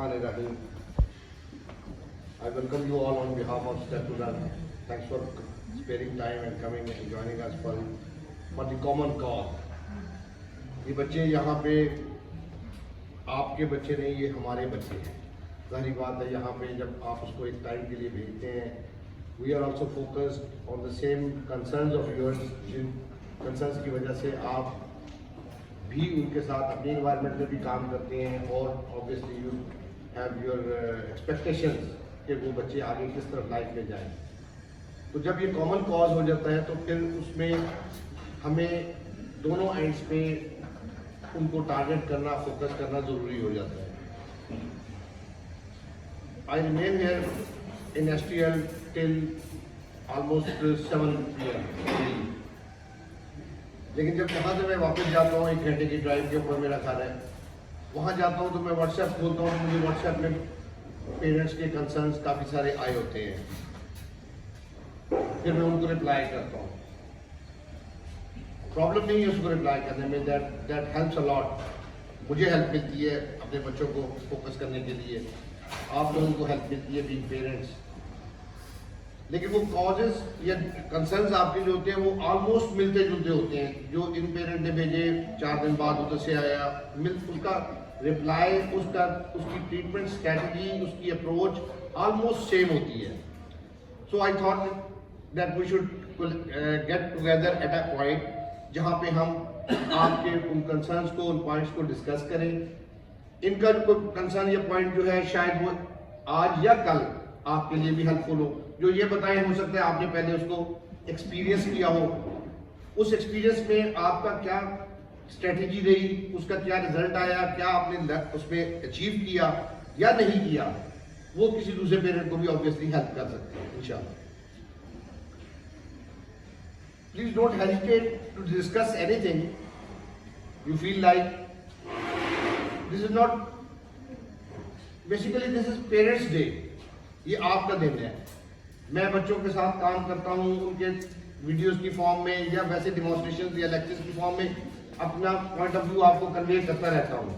Bismillahirrahmanirrahim. I welcome you all on behalf of Step to Learn. Thanks for sparing time and coming and joining us for the common cause. ये बच्चे यहाँ पे आपके बच्चे नहीं, ये हमारे बच्चे हैं. जाहिर बात है यहाँ पे जब आप उसको एक टाइम के लिए भेजते हैं, we are also focused on the same concerns of yours, Jin concerns की वजह से आप भी उनके साथ अपने इन्वायरमेंट में भी काम करते हैं और obviously you have your expectations कि वो बच्चे आगे किस तरफ लाइफ में जाएं. तो जब ये कॉमन कॉज हो जाता है तो फिर उसमें हमें दोनों एंड्स पे उनको टारगेट करना, फोकस करना ज़रूरी हो जाता है. I remain here in STL till almost 7 PM. लेकिन जब यहाँ से मैं वापस जाता हूँ 1 घंटे की ड्राइव के ऊपर मेरा घर है, वहाँ जाता हूँ तो मैं व्हाट्सएप खोलता हूँ, मुझे व्हाट्सएप में पेरेंट्स के कंसर्न्स काफ़ी सारे आए होते हैं. फिर मैं उनको रिप्लाई करता हूँ. प्रॉब्लम नहीं है उसको रिप्लाई करने में, दैट हेल्प्स अ लॉट. मुझे हेल्प मिलती है अपने बच्चों को फोकस करने के लिए, आप लोगों को हेल्प मिलती है बीइंग पेरेंट्स. लेकिन वो कॉजेज या कंसर्न्स आपके जो होते हैं वो ऑलमोस्ट मिलते जुलते होते हैं. जो इन पेरेंट ने भेजे 4 दिन बाद उधर से आया, उसका रिप्लाई, उसकी ट्रीटमेंट स्ट्रैटेजी, उसकी अप्रोच ऑलमोस्ट सेम होती है. So I thought that we should get together at a point जहाँ पे हम आपके उन कंसर्न्स को, उन पॉइंट्स को डिस्कस करें. इनका कोई कंसर्न या पॉइंट जो है शायद वो आज या कल आपके लिए भी हेल्पफुल हो. जो ये बताएं, हो सकता है आपने पहले उसको एक्सपीरियंस किया हो, उस एक्सपीरियंस में आपका क्या स्ट्रेटेजी रही, उसका क्या रिजल्ट आया, क्या आपने उसमें अचीव किया या नहीं किया, वो किसी दूसरे पेरेंट को भी ऑब्वियसली हेल्प कर सकते हैं इंशाल्लाह. Please don't hesitate to discuss anything you feel like. This is not, basically this is parents day. ये आपका दिन है. मैं बच्चों के साथ काम करता हूँ, उनके वीडियोस की फॉर्म में या वैसे डिमॉन्स्ट्रेशन या लेक्चर्स की फॉर्म में अपना पॉइंट ऑफ व्यू आपको कन्वे करता रहता हूँ.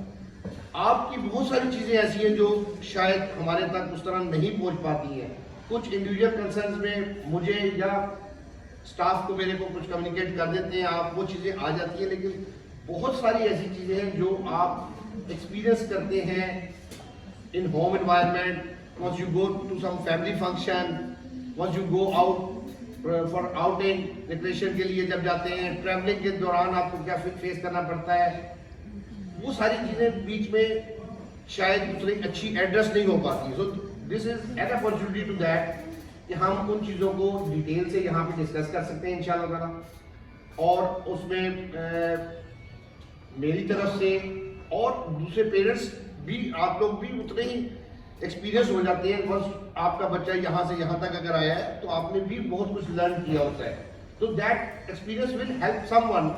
आपकी बहुत सारी चीज़ें ऐसी हैं जो शायद हमारे तक उस तरह नहीं पहुँच पाती हैं. कुछ इंडिविजुअल कंसर्न्स में मुझे या स्टाफ को मेरे को कुछ कम्युनिकेट कर देते हैं, आप वो चीज़ें आ जाती हैं. लेकिन बहुत सारी ऐसी चीज़ें हैं जो आप एक्सपीरियंस करते हैं in home environment. Once you go to some family function, once you go out for outing, recreation के लिए जब जाते हैं, ट्रैवलिंग के दौरान आपको क्या फेस करना पड़ता है, वो सारी चीज़ें बीच में शायद उतनी अच्छी एड्रेस नहीं हो पाती. So this is an opportunity to that कि हम उन चीज़ों को डिटेल से यहाँ पे डिस्कस कर सकते हैं इंशाल्लाह. और उसमें मेरी तरफ से और दूसरे पेरेंट्स भी, आप लोग भी उतने ही एक्सपीरियंस हो जाते हैं. बस आपका बच्चा यहाँ से यहाँ तक अगर आया है तो आपने भी बहुत कुछ लर्न किया होता है. तो that experience will help someone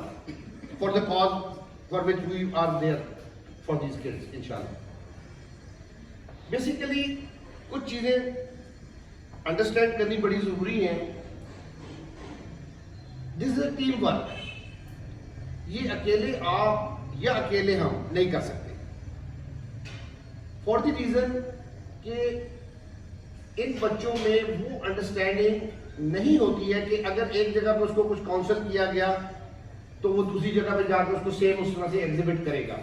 for the cause for which we are there for these kids इंशाल्लाह. बेसिकली कुछ चीजें अंडरस्टैंड करनी बड़ी जरूरी है. This is a team work. ये अकेले आप या अकेले हम नहीं कर सकते. फॉर द रीजन कि इन बच्चों में वो अंडरस्टैंडिंग नहीं होती है कि अगर एक जगह पर उसको कुछ काउंसल किया गया तो वो दूसरी जगह पर जाकर उसको सेम उस तरह से एग्जिबिट करेगा.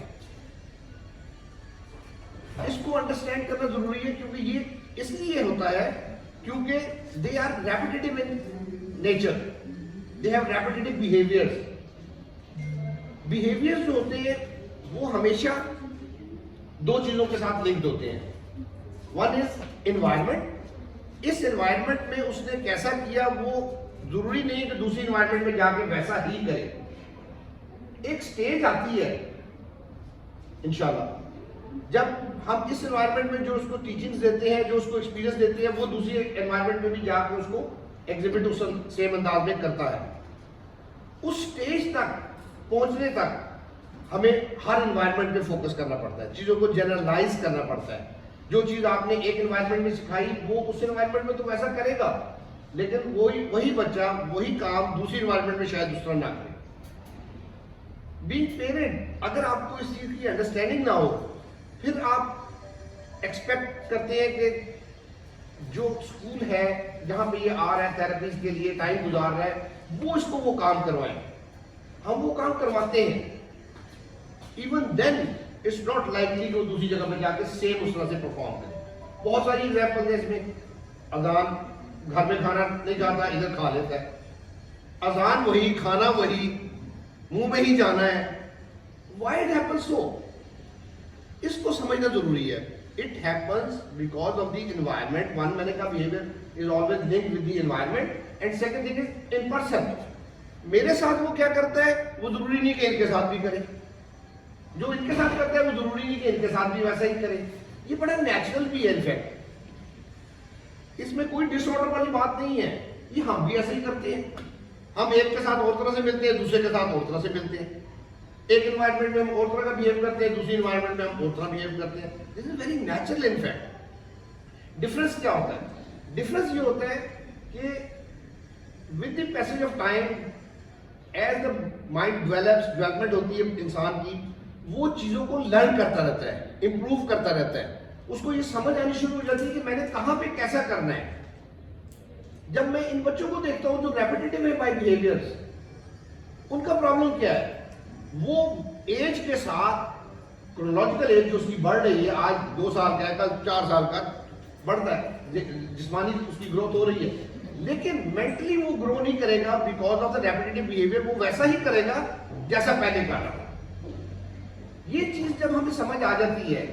इसको अंडरस्टैंड करना जरूरी है क्योंकि ये इसलिए होता है क्योंकि they are repetitive in nature, they have repetitive behaviours. Behaviours जो होते हैं वो हमेशा दो चीजों के साथ लिंक्ड होते हैं. One is environment. इस एनवायरनमेंट में उसने कैसा किया वो जरूरी नहीं है कि दूसरी एनवायरनमेंट में जाके वैसा ही करे. एक स्टेज आती है इंशाल्लाह जब हम इस एनवायरनमेंट में जो उसको टीचिंग्स देते हैं, जो उसको एक्सपीरियंस देते हैं, वो दूसरी एनवायरनमेंट में भी जाकर उसको एग्जिबिट उस सेम अंदाज में करता है. उस स्टेज तक पहुंचने तक हमें हर एनवायरनमेंट में फोकस करना पड़ता है, चीजों को जनरलाइज करना पड़ता है. जो चीज आपने एक एनवायरनमेंट में सिखाई वो उस एनवायरनमेंट में तो वैसा करेगा, लेकिन वही बच्चा वही काम दूसरी एनवायरनमेंट में शायद दूसरा ना करे. बीइंग पेरेंट, अगर आपको इस चीज की अंडरस्टैंडिंग ना हो, फिर आप एक्सपेक्ट करते हैं कि जो स्कूल है जहां पे ये आ रहा है थेरेपीज के लिए टाइम गुजार रहा है, वो इसको वो काम करवाएं। हम वो काम करवाते हैं। Even then it's not likely कि वो दूसरी जगह पे जाके सेम उस तरह से परफॉर्म करे। बहुत सारी एग्जाम्पल है इसमें। अजान, घर में खाना नहीं खाता, इधर खा लेता है। अजान वही, खाना वही, मुंह में ही जाना है। Why it happens so? इसको समझना जरूरी है। It happens because of the environment. One, मैंने कहा behaviour is always linked with the environment, and second thing is in person. मेरे साथ वो क्या करता है वो जरूरी नहीं कि इनके साथ भी करे, जो इनके साथ करता है वो जरूरी नहीं कि इनके साथ भी वैसा ही करे। ये बड़ा नेचुरल भी है इनफैक्ट, इसमें कोई डिसऑर्डर वाली बात नहीं है। ये हम भी ऐसे ही करते हैं। हम एक के साथ और तरह से मिलते हैं, दूसरे के साथ और तरह से मिलते हैं। एक एनवायरनमेंट में हम और तरह का बिहेव करते हैं, दूसरी एनवायरनमेंट में हम और तरह बिहेव करते हैं। This is very natural in fact. Difference क्या होता है? डिफरेंस ये होता है कि with the passage of time, as the mind development होती है इंसान की, वो चीजों को लर्न करता रहता है, इंप्रूव करता रहता है। उसको ये समझ आनी शुरू हो जाती है कि मैंने कहां पे कैसा करना है। जब मैं इन बच्चों को देखता हूं जो रेपिटेटिव है बाय बिहेवियर्स, उनका प्रॉब्लम क्या है? वो एज के साथ, क्रोनोलॉजिकल एज जो उसकी बढ़ रही है, आज 2 साल का है, कल 4 साल का बढ़ता है, जिस्मानी उसकी ग्रोथ हो रही है, लेकिन मेंटली वो ग्रो नहीं करेगा because of the repetitive behaviour. वो वैसा ही करेगा जैसा पहले कर रहा था। ये चीज जब हमें समझ आ जाती है,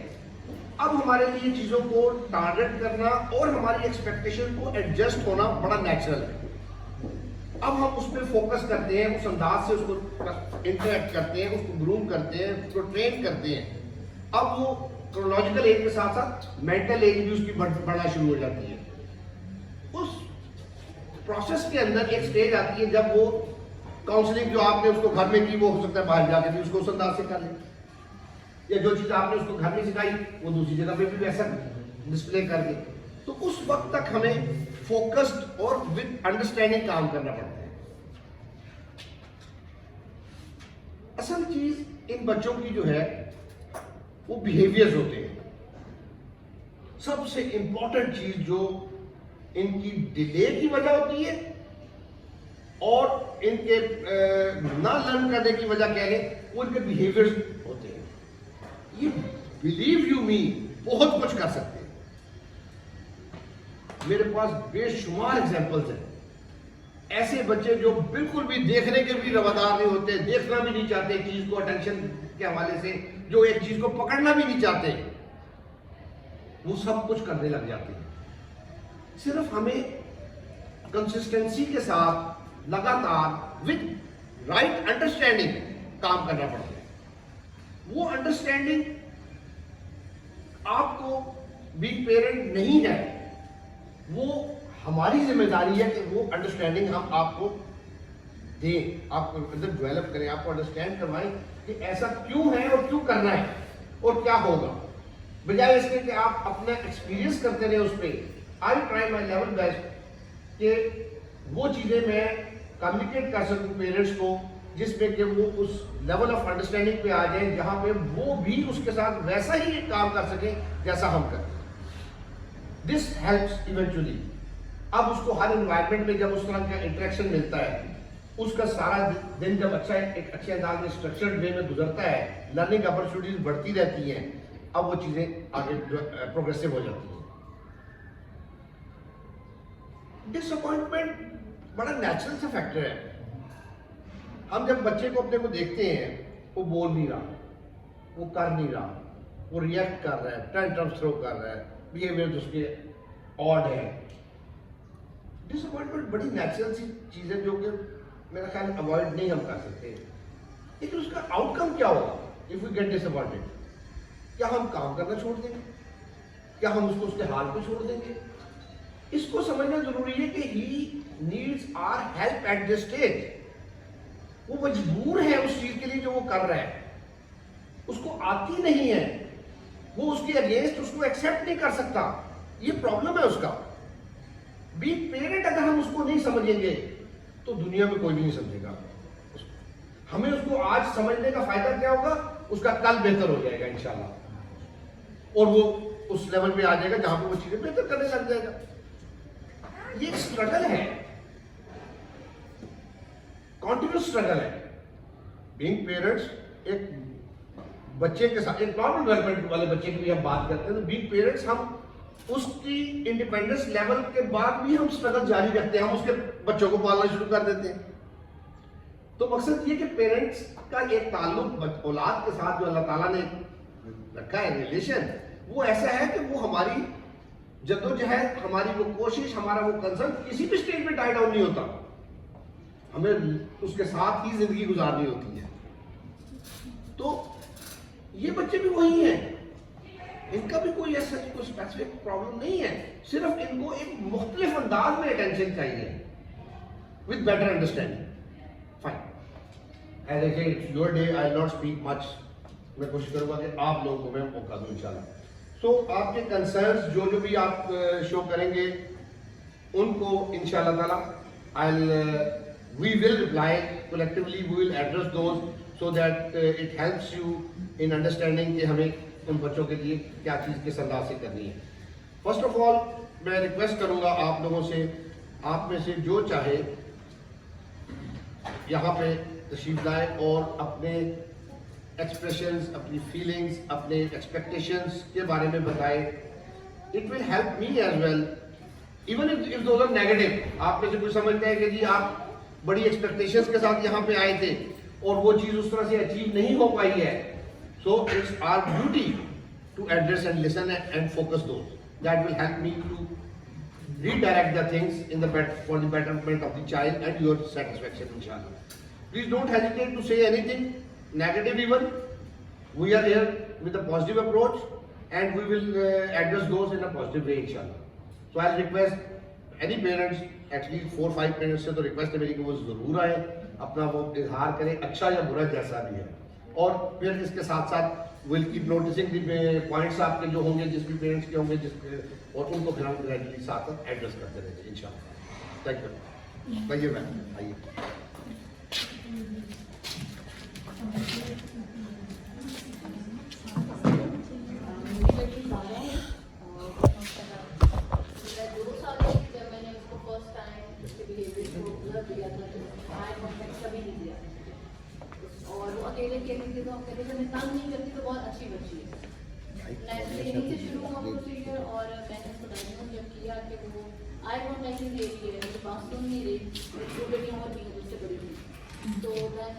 अब हमारे लिए चीजों को टारगेट करना और हमारी एक्सपेक्टेशन को एडजस्ट होना बड़ा नेचुरल है। अब हम उस पर फोकस करते हैं, उस अंदाज से उसको इंटरेक्ट करते हैं, उसको ग्रूम करते हैं, उसको ट्रेन करते हैं। अब वो क्रोनोलॉजिकल एज के साथ साथ मेंटल एज भी उसकी बढ़ना शुरू हो जाती है। उस प्रोसेस के अंदर एक स्टेज आती है जब वो काउंसलिंग जो आपने उसको घर में की, वो हो सकता है बाहर जाके भी उसको उस अंदाज से कर ले, या जो चीज आपने उसको घर में सिखाई वो दूसरी जगह पे भी वैसा डिस्प्ले कर दे। तो उस वक्त तक हमें फोकस्ड और विद अंडरस्टैंडिंग काम करना पड़ता है। असल चीज इन बच्चों की जो है वो बिहेवियर्स होते हैं। सबसे इंपॉर्टेंट चीज जो इनकी डिले की वजह होती है और इनके ना लर्न करने की वजह कह लें, वो इनके बिहेवियर्स होते हैं। ये बिलीव यू मी बहुत कुछ कर सकते हैं। मेरे पास बेशुमार एग्जांपल्स हैं। ऐसे बच्चे जो बिल्कुल भी देखने के भी रवादार नहीं होते, देखना भी नहीं चाहते चीज को अटेंशन के हवाले से, जो एक चीज को पकड़ना भी नहीं चाहते, वो सब कुछ करने लग जाते हैं। सिर्फ हमें कंसिस्टेंसी के साथ लगातार विद राइट अंडरस्टैंडिंग काम करना पड़ता है। वो अंडरस्टैंडिंग आपको बीइंग पेरेंट नहीं है, वो हमारी जिम्मेदारी है कि वो अंडरस्टैंडिंग हम आपको दें, आपको अंदर डेवलप करें, आपको अंडरस्टैंड करवाएं कि ऐसा क्यों है और क्यों करना है और क्या होगा, बजाय इसके कि आप अपना एक्सपीरियंस करते रहे उस पर। I try my level best कि वो चीज़ें मैं कम्युनिकेट कर सकूं पेरेंट्स को, जिसमें कि वो उस लेवल ऑफ अंडरस्टैंडिंग पे आ जाए जहां पे वो भी उसके साथ वैसा ही काम कर सके जैसा हम करते हैं। This helps eventually. अब उसको हर एनवायरनमेंट में जब उस तरह का इंटरेक्शन मिलता है, उसका सारा दिन जब एक अच्छे अंदाज में स्ट्रक्चर्ड वे में गुजरता है, लर्निंग अपॉर्चुनिटीज बढ़ती रहती हैं, अब वो चीजें आगे प्रोग्रेसिव हो जाती हैं। डिसअपॉइंटमेंट बड़ा नेचुरल सा फैक्टर है। हम जब बच्चे को अपने को देखते हैं, वो बोल नहीं रहा, वो कर नहीं रहा, वो रिएक्ट कर रहा है, टेंट्रम्स थ्रो कर रहा है, बिहेवियर उसके ऑड है। डिसअपॉइंटमेंट बड़ी नेचुरल सी चीज है जो कि मेरा ख्याल अवॉइड नहीं हम कर सकते। लेकिन उसका आउटकम क्या होगा इफ वी गेट डिसअपॉइंटेड? क्या हम काम करना छोड़ देंगे? क्या हम उसको उसके हाल पे छोड़ देंगे? इसको समझना जरूरी है कि he needs our help at this stage. वो मजबूर है उस चीज के लिए जो वो कर रहा है, उसको आती नहीं है, वो उसके अगेंस्ट उसको एक्सेप्ट नहीं कर सकता, ये प्रॉब्लम है उसका। बी पेरेंट अगर हम उसको नहीं समझेंगे तो दुनिया में कोई भी नहीं समझेगा। हमें उसको आज समझने का फायदा क्या होगा? उसका कल बेहतर हो जाएगा इंशाल्लाह, और वो उस लेवल पे आ जाएगा जहां पे वो चीजें बेहतर करने लग जाएगा। ये एक स्ट्रगल है, कॉन्टिन्यूस स्ट्रगल है। बीइंग पेरेंट्स, एक बच्चे के साथ, एक नॉर्मल डेवलपमेंट वाले बच्चे की भी हम बात करते हैं तो बीइंग पेरेंट्स हम उसकी इंडिपेंडेंस लेवल के बाद भी हम स्ट्रगल जारी रखते हैं, हम उसके बच्चों को पालना शुरू कर देते हैं। तो मकसद ये कि पेरेंट्स का एक ताल्लुक औलाद के साथ जो अल्लाह ताला ने रखा है रिलेशन, वो ऐसा है कि वो हमारी जद्दोजहद, हमारी वो कोशिश, हमारा वो कंसर्न किसी भी स्टेज में डाई डाउन नहीं होता। हमें उसके साथ ही जिंदगी गुजारनी होती है। तो ये बच्चे भी वही हैं, इनका भी कोई ऐसा कोई स्पेसिफिक प्रॉब्लम नहीं है, सिर्फ इनको एक मुख्तलिफ अंदाज में अटेंशन चाहिए with better understanding. Fine, as I said it's your day, I will not speak much. मैं कोशिश करूंगा कि आप लोगों को मैं मौका दूं इंशाल्लाह। सो आपके कंसर्न्स जो भी आप शो करेंगे उनको इंशाल्लाह ताला we will reply collectively, we will address those so that it helps you in understanding कि हमें उन बच्चों के लिए क्या चीज़ किस अंदाज से करनी है। फर्स्ट ऑफ ऑल मैं रिक्वेस्ट करूंगा आप लोगों से, आप में से जो चाहे यहाँ पे तशरीफ लाए और अपने एक्सप्रेशंस, अपनी फीलिंग्स, अपने एक्सपेक्टेशंस के बारे में बताए। It will help me as well, even if those are negative. आप में से कोई समझते हैं कि जी आप बड़ी एक्सपेक्टेशंस के साथ यहाँ पे आए थे और वो चीज़ उस तरह से अचीव नहीं हो पाई है, so it's our duty to address and listen and focus those. That will help me to redirect the things in the for the betterment of the child and your satisfaction, inshallah. Please don't hesitate to say anything negative even. We are here with a positive approach and we will address those in a positive way, inshallah. So I'll request any parents, at least 4-5 parents से तो request है मेरी कि वो जरूर आए, अपना वो इजहार करें, अच्छा या बुरा जैसा भी है। और फिर इसके साथ साथ will keep noticing the points आपके जो होंगे, जिस भी पेरेंट्स के होंगे, और उनको फिर हम ग्रेजुअली साथ साथ एड्रेस करते रहेंगे इंशाल्लाह। Thank you. कहिए मैम, आइए। और वो अकेले खेलने के तो हम कहते थे तंग नहीं करती तो बहुत अच्छी बच्ची है। नर्सरी से शुरू हुआ प्रोसीजर और मैंने उसको डायग्नोज जब किया कि वो आई कॉन्टैक्ट नहीं ले रही है, मुझे बात सुन नहीं रही, दो बेटियाँ और भी हैं उससे बड़ी थी। तो दैन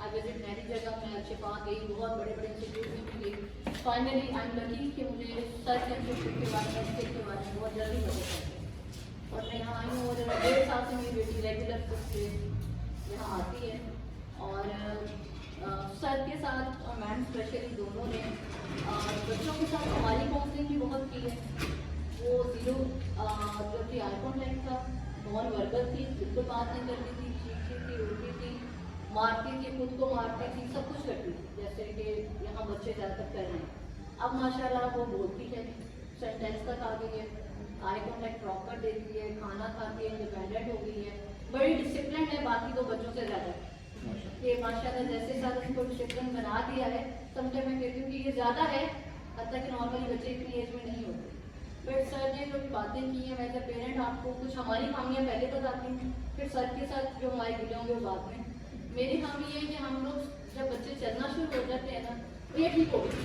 आई विजिट मैरी जगह में अच्छे पा गई, बहुत बड़े बड़े इंस्टीट्यूट में भी गई। फाइनली आई एम लकी कि मुझे सर्च इंस्टीट्यूट के बारे में, स्टेट के बारे में बहुत जल्दी पता चलता और मैं यहाँ आई हूँ और 1.5 साल से मेरी बेटी रेगुलर से यहाँ आती है। और सर के साथ और मैम स्पेशली दोनों ने बच्चों के साथ हमारी काउंसलिंग भी बहुत की है। वो जीरो जो थी आई कॉन्टैक्ट था, नॉन वर्बल थी, बिल्कुल बात नहीं करती थी, चीखती थी, रोती थी, मारती थी, खुद को मारती थी, सब कुछ करती थी जैसे कि यहाँ बच्चे ज़्यादातर कर रहे हैं। अब माशाल्लाह वो बोलती है, सेंटेंस तक आ गई है, आई कॉन्टैक्ट प्रॉपर देती है, खाना खाती है, इंडिपेंडेंट हो गई है, बड़ी डिसिप्लिन है बाकी दो बच्चों से ज़्यादा कि माशाल्लाह जैसे सर उसको डिसिप्लिन बना दिया है। समटाइम मैं कहती हूँ कि ये ज़्यादा है, हत्ता कि नॉर्मली बच्चे इतनी एज में नहीं होते। बट सर ने जो बातें की हैं, मैं एज अ पेरेंट आपको कुछ हमारी खामियाँ पहले बताती हूँ, फिर सर के साथ जो हमारे गिले होंगे वो बाद में। मेरी खामी ये है कि हम लोग जब बच्चे चलना शुरू हो जाते हैं ना तो ये ठीक हो गया,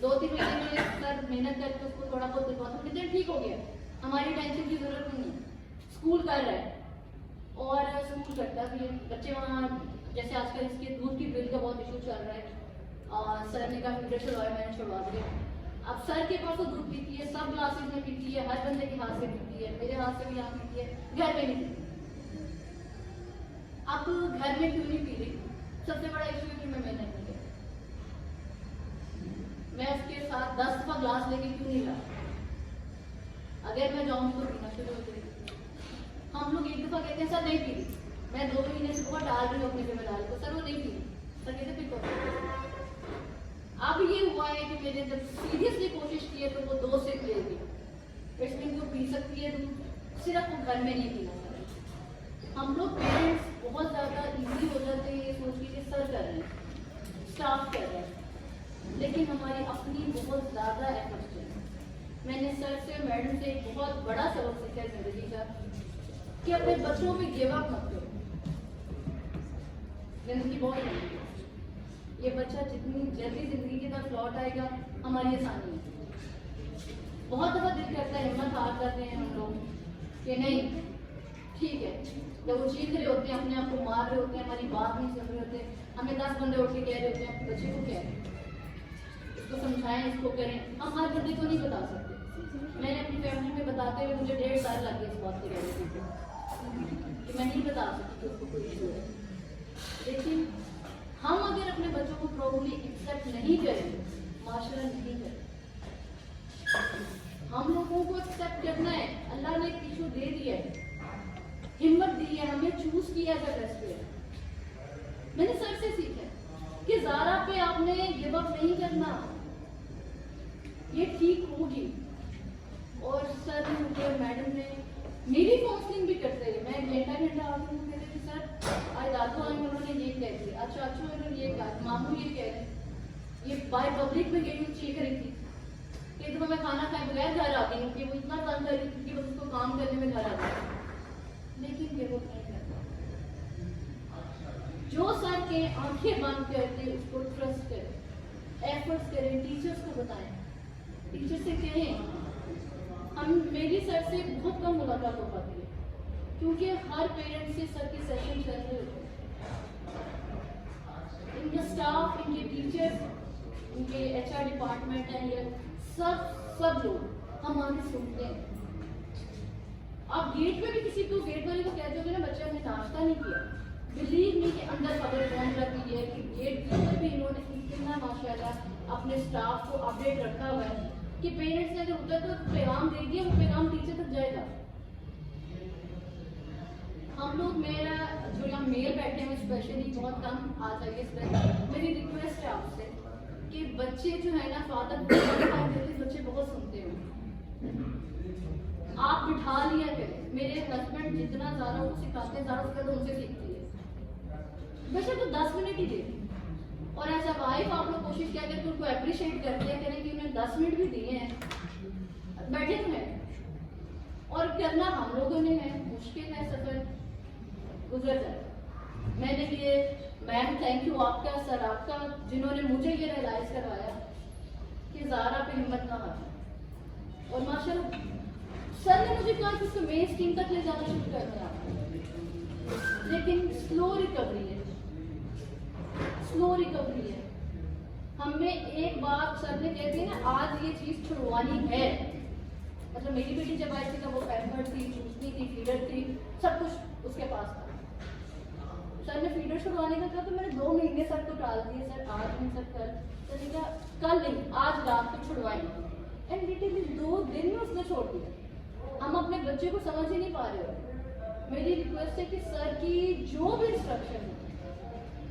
2-3 महीने में सर मेहनत करके उसको थोड़ा बहुत दिलवाता हूँ, कितने ठीक हो गया, हमारी टेंशन की जरूरत नहीं है, स्कूल कर रहा है और स्कूल करता भी है। बच्चे वहाँ जैसे आजकल इसके दूध की बिल का बहुत इशू चल रहा है और सर ने कहा मीटर छुड़वाया, मैंने छुड़वा दिया। अब सर के पास तो दूध पीती है, सब क्लासेस में पीती है, हर बंदे के हाथ से पीती है, मेरे हाथ से भी यहाँ पीती है, घर में नहीं पीती। अब घर में क्यों नहीं पी रही? सबसे बड़ा इशू है कि मैं मेहनत नहीं करती, मैं उसके साथ 10 दफा ग्लास लेके क्यों नहीं रहा? अगर मैं जाऊँ तो पीना शुरू हो जाएगी। हम लोग एक दफा कहते हैं सर नहीं पी रही, मैं 2 महीने से बहुत डाल रही हूँ अपनी जिम्मेदारी को, सर वो नहीं पी, सर कहते पिक। अब ये हुआ है कि मैंने जब सीरियसली कोशिश की है तो वो 2 सिप ले ली, इसमें जो पी सकती है सिर्फ वो घर में नहीं पीना चाहिए। हम लोग पेरेंट्स बहुत ज़्यादा इजी हो जाते हैं ये सोच के सर कर रहे हैं, स्टाफ कर रहे हैं, लेकिन हमारी अपनी बहुत ज़्यादा एफर्ट्स हैं। मैंने सर से मैडम से एक बहुत बड़ा सबक सीखा है जिंदगी का कि अपने बच्चों में गिव अप मत करो। जिंदगी बहुत लंबी है, ये बच्चा जितनी जल्दी जिंदगी की तरफ लौट आएगा हमारी आसानी है। बहुत दफा दिल करता है, हिम्मत हार जाते हैं हम लोग कि नहीं ठीक है, जब वो चीख रहे होते हैं, अपने आप को मार रहे होते हैं, हमारी बात नहीं सुन रहे होते, हमें 10 बंदे उठ के कह रहे होते हैं अपने बच्चे को क्या है, इसको समझाएं, इसको करें। हम हर बंदे को नहीं बता सकते। मैंने अपनी फैमिली में बताते हुए मुझे 1.5 साल लग गए इस बात की रियलिटी को कि मैं नहीं बता सकती कि उसको कोई इशू है। लेकिन हम अगर अपने बच्चों को प्रॉपर्ली एक्सेप्ट नहीं करें, माशाल्लाह नहीं करें, हम लोगों को एक्सेप्ट करना है। अल्लाह ने एक इशू दे दिया है, हिम्मत दी है, हमें चूज किया है बेस्ट पे। मैंने सर से सीखा कि ज़ारा पे आपने गिव अप नहीं करना, ये ठीक होगी। और सर ने मुझे, मैडम ने मेरी काउंसलिंग भी करते रहे। मैं घंटा आती हूँ, कहते थे सर आज रात को आएंगे, उन्होंने ये कह दिया, अच्छा उन्होंने ये कहा, मामू ये कह रहे, ये बाय पब्लिक में गई चीख रही थी कि तो मैं खाना खाए बगैर घर आती हूँ कि वो इतना तंग कर रही थी कि बस उसको काम करने में घर आ जाती। लेकिन गिव अप नहीं करता। जो सर के आंखें बंद करके उसको ट्रस्ट करें, एफर्ट्स करें, टीचर्स को बताएं, टीचर से कहें। मेरी सर से बहुत कम मुलाकात हो पाती है क्योंकि हर पेरेंट्स से सर के सेशन चल रहे होते हैं। इनके स्टाफ, इनके टीचर्स, इनके HR डिपार्टमेंट है, ये सब लोग हमारे सुनते हैं। आप गेट पे भी किसी को, गेट वाले को कहते हो ना बच्चे हमने नाश्ता नहीं किया, बिलीव नहीं कि अंदर खबर पहुंच जाती है कि गेट पर भी इन्होंने इतना माशाल्लाह अपने स्टाफ को अपडेट रखा हुआ है कि पेरेंट्स ने अगर उधर तो पैगाम दे दिया, वो पैगाम टीचर तक जाएगा। हम लोग, मेरा जो यहाँ मेल बैठे हैं स्पेशली बहुत कम आ जाइए इस पर, मेरी रिक्वेस्ट है आपसे कि बच्चे जो है ना फादर बच्चे बहुत सुनते हो, आप बिठा लिया करें। मेरे हस्बैंड जितना ज़्यादा उनको सिखाते हैं, ज़्यादा उसका तो उनसे सीखती है, वैसे तो 10 मिनट ही दे। और ऐसा वाइफ आप लोग कोशिश किया करें कि उनको अप्रिशिएट करते हैं, करें कि उन्हें 10 मिनट भी दिए हैं, बैठे तो हैं। और करना हम लोगों ने है, मुश्किल है, सफर गुजर जाए। मैंने ये, मैम थैंक यू आपका, सर आपका, जिन्होंने मुझे ये रियलाइज करवाया कि ज़ारा पे हिम्मत ना हारना। और माशाल्लाह सर ने मुझे कहा कि उसको मेन स्ट्रीम तक ले जाना शुरू कर दिया, लेकिन स्लो रिकवरी है, स्लो रिकवरी है। हमें एक बात सर ने कह दी ना, आज ये चीज़ छुड़वानी है। मतलब मेरी बेटी जब आई थी तब वो पैम्पर्ड थी, चूसनी थी, फीडर थी, सब कुछ उसके पास था। सर ने फीडर छुड़वाने का कहा तो मैंने 2 महीने सर को टाल दिए, सर आज नहीं, सर कल। सर ने कहा कल नहीं, आज रात को छुड़वाएंगे। एंड लिटरली 2 दिन में उसने छोड़ दिया। हम अपने बच्चे को समझ ही नहीं पा रहे हो। मेरी रिक्वेस्ट है कि सर की जो भी इंस्ट्रक्शन है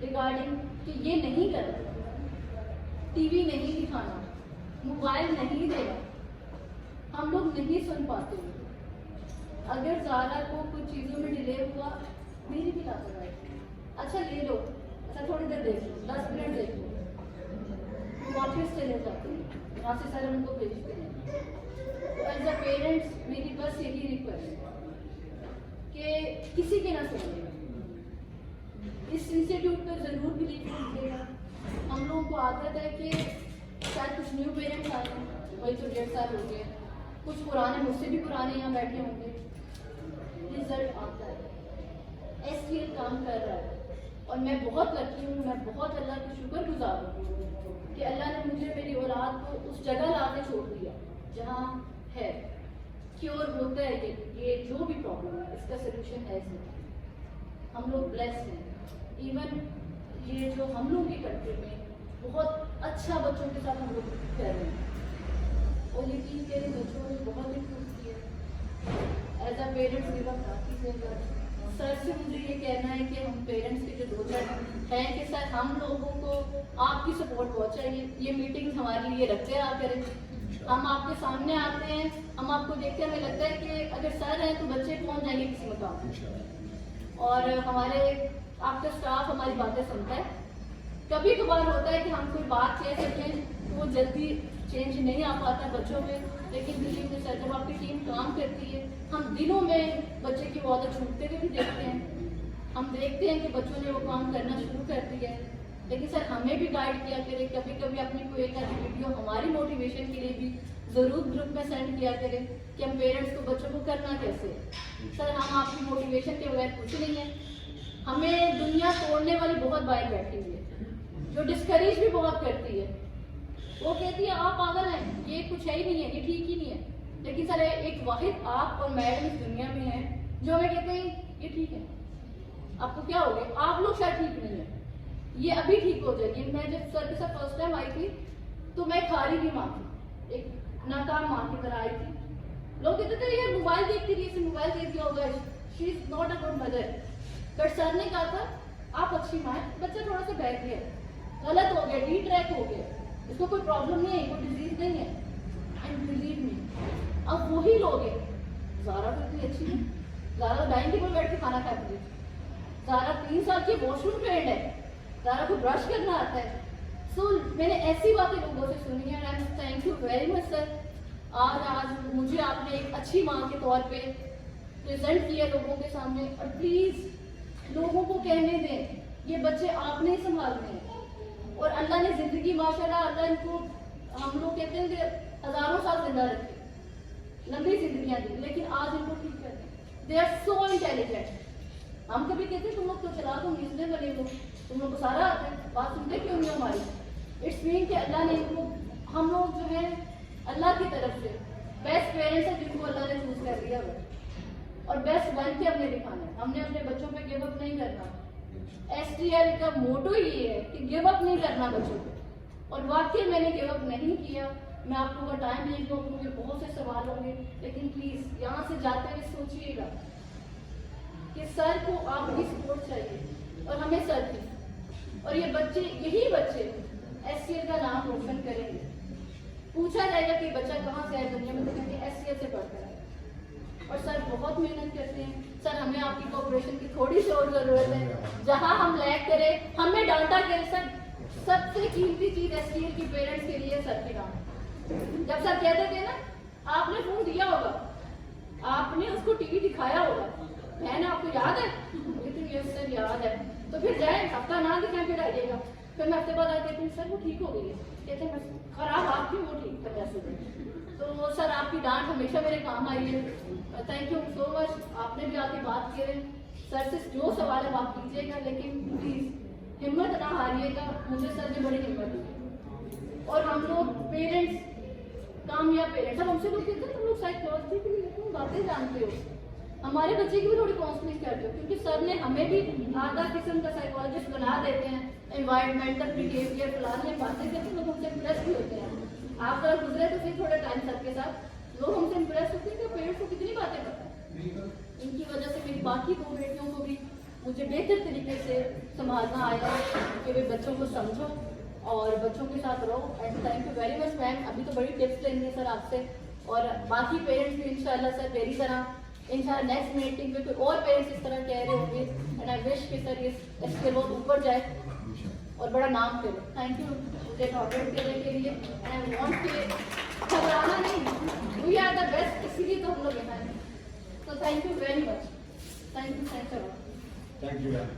रिगार्डिंग कि ये नहीं करना, टीवी नहीं दिखाना, मोबाइल नहीं देना, हम लोग नहीं सुन पाते। अगर ज़ारा को कुछ चीज़ों में डिले हुआ, मेरी भी लापरवाही, अच्छा ले लो, अच्छा थोड़ी देर देख लो, 10 मिनट देख लो, वापस चले जाते हैं, वहाँ से सर हमको भेजते हैं। तो एज अ पेरेंट्स मेरी बस यही रिक्वेस्ट है कि किसी के ना सुनिएगा, इस इंस्टीट्यूट पर ज़रूर बिलीव कीजिएगा। हम लोगों को आदत है कि शायद कुछ न्यू पेरेंट्स आए हैं, वही तो 1.5 साल हो गए, कुछ पुराने, मुझसे भी पुराने यहाँ बैठे होंगे, रिजल्ट आता है, STL काम कर रहा है। और मैं बहुत लकी हूँ, मैं बहुत अल्लाह की शुक्रगुजार हूँ कि अल्लाह ने मुझे, मेरी औलाद को उस जगह लाके छोड़ दिया जहाँ है क्योर होता है। ये जो भी प्रॉब्लम है इसका सोल्यूशन है इसमें। हम लोग ब्लेस्ड हैं। इवन ये जो हम लोग की कंट्री में बहुत अच्छा बच्चों के साथ हम लोग कर रहे हैं, और यकीन करें बच्चों ने बहुत इम्प्रूव किया। As a parents give up काफ़ी से सर से मुझे ये कहना है कि हम पेरेंट्स के जो 2 जन हैं कि सर हम लोगों को आपकी सपोर्ट बहुत चाहिए। ये मीटिंग्स हमारे लिए रखते रहा करें, हम आपके सामने आते हैं, हम आपको देखते हैं, हमें लगता है कि अगर सर हैं तो बच्चे पहुंच जाएंगे किसी मकाम। और हमारे आपका स्टाफ हमारी बातें सुनता है। कभी कभार होता है कि हम कोई बात कह सकते हैं तो वो जल्दी चेंज नहीं आ पाता बच्चों में, लेकिन बिलीव में सर, जब आपकी टीम काम करती है, हम दिनों में बच्चे की वादा छूटते हुए भी देखते हैं। हम देखते हैं कि बच्चों ने वो काम करना शुरू कर दिया है। लेकिन सर हमें भी गाइड किया करें, कभी कभी अपनी कोई एक आधी वीडियो हमारी मोटिवेशन के लिए भी ज़रूर ग्रुप में सेंड किया करें कि हम पेरेंट्स को बच्चों को करना कैसे है। सर हम आपकी मोटिवेशन के बगैर कुछ नहीं है। हमें दुनिया तोड़ने वाली बहुत बाइक बैठी हुई है, जो डिस्करेज भी बहुत करती है। वो कहती है आप पागल हैं, ये कुछ है ही नहीं है, ये ठीक ही नहीं है। लेकिन सर एक वाहिद आप और मैडम इस दुनिया में हैं जो हमें कहते हैं ये ठीक है। आपको क्या हो गया? आप लोग शायद ठीक नहीं है, ये अभी ठीक हो जाएगी। मैं जब सर के साथ फर्स्ट टाइम आई थी तो मैं खारी की माँ थी, एक नाकाम माँ की तरह आई थी। लोग कहते थे ये मोबाइल देखती रही, इसे मोबाइल देख दिया होगा, she is not a good mother. But sir ने कहा था आप अच्छी माँ है, बच्चा थोड़ा सा बैठ गया, गलत हो गया, डी ट्रैक हो गया, इसको कोई प्रॉब्लम नहीं है, कोई डिजीज नहीं है। एंड बिलीव मी, अब वही लोग हैं। ज़ारा तो इतनी अच्छी है, ज़ारा डाइनिंग टेबल बैठ के खाना खाती है, ज़ारा 3 साल की वॉशरूम ट्रेंड है, ज़ारा को ब्रश करना आता है। सो मैंने ऐसी बातें लोगों से सुनी है। And thank you very much sir, आज मुझे आपने एक अच्छी माँ के तौर पे प्रेजेंट किया लोगों के सामने। और प्लीज़ लोगों को कहने दें ये बच्चे आपने ही संभालने हैं। और अल्लाह ने ज़िंदगी माशाल्लाह, अल्लाह इनको, हम लोग कहते हैं कि हज़ारों साल जिंदा रखे, लंबी जिंदगियाँ दी, लेकिन आज इनको ठीक कर दें। They are so intelligent. हम कभी कहते हैं तुम लोग तो चला तुम इसलिए बने हो, तुम लोग को सारा आता है, बात सुनते क्यों नहीं हमारी? इट्स मीन कि अल्लाह ने इनको, हम लोग जो है अल्लाह की तरफ से बेस्ट पेरेंट्स हैं जिनको अल्लाह ने चूज कर दिया है और बेस्ट बन के हमने दिखाना है। हमने अपने बच्चों पे गिव अप नहीं करना। STL का मोटो ये है कि गिव अप नहीं करना बच्चों को, और वाकई मैंने गिव अप नहीं किया। मैं आप लोगों का टाइम नहीं दूंगी, बहुत से सवाल होंगे, लेकिन प्लीज़ यहाँ से जाते हुए सोचिएगा कि सर को आपकी सपोर्ट चाहिए और हमें सर की। और ये बच्चे, यही बच्चे STL का नाम रोशन करेंगे। पूछा जाएगा कि बच्चा कहाँ से है दुनिया में, तो कहेंगे STL से पढ़कर आए। और सर बहुत मेहनत करते हैं। सर हमें आपकी कोऑपरेशन की थोड़ी सी और ज़रूरत है। जहाँ हम लैग करें, हमें डांटा करें सर, सबसे कीमती चीज़ STL की पेरेंट्स के लिए सर के नाम। जब सर कहते थे ना, आपने फोन दिया होगा, आपने उसको टीवी दिखाया होगा, बहन आपको याद है? लेकिन यस सर याद है। तो फिर जाए, हफ्ता ना दिखाएं फिर आइएगा। फिर मैं हफ्ते बाद आती थी, सर वो ठीक हो गई है। कहते हैं खराब आपकी, वो ठीक कर जैसे। तो सर आपकी डांट हमेशा मेरे काम आई है। Thank you so much. आपने भी आके बात की है। सर से जो सवाल है बात कीजिएगा, लेकिन प्लीज़ हिम्मत ना हारिएगा। मुझे सर ने बड़ी हिम्मत दी। और हम लोग पेरेंट्स, कामयाब पेरेंट्स, अब हमसे लोग कहते हैं तुम लोग साइकोलॉजी के लिए तुम बातें जानते हो, हमारे बच्चे की भी थोड़ी काउंसलिंग करते हो, क्योंकि सर ने हमें भी आधा किस्म का साइकोलॉजिस्ट बना देते हैं। एनवायरमेंटल बिहेवियर फलाने बातें करके लोग हमसे इम्प्रेस भी होते हैं। आप अगर गुजरे तो फिर थोड़ा टाइम सबके साथ, लोग हमसे इम्प्रेस होते हैं कि पेरेंट्स को कितनी बातें पता है। इनकी वजह से मेरी बाकी 2 बेटियों को भी मुझे बेहतर तरीके से संभालना आया कि वे बच्चों को समझो और बच्चों के साथ रहो। And thank you very much ma'am. अभी तो बड़ी टिप्स लेंगे सर आपसे, और बाकी पेरेंट्स भी इंशाल्लाह सर मेरी तरह इंशाल्लाह नेक्स्ट मीटिंग में कोई और पेरेंट्स इस तरह कह रहे होंगे। एंड आई विश कि सर इसके बहुत ऊपर जाए और बड़ा नाम करे। थैंक यू मुझे कोऑपरेट करने के लिए। एंड आई वांट कि घबराना नहीं, वी आर द बेस्ट, इसीलिए तो हम लोग यहाँ हैं। तो thank you very much. Thank you thank you ma'am.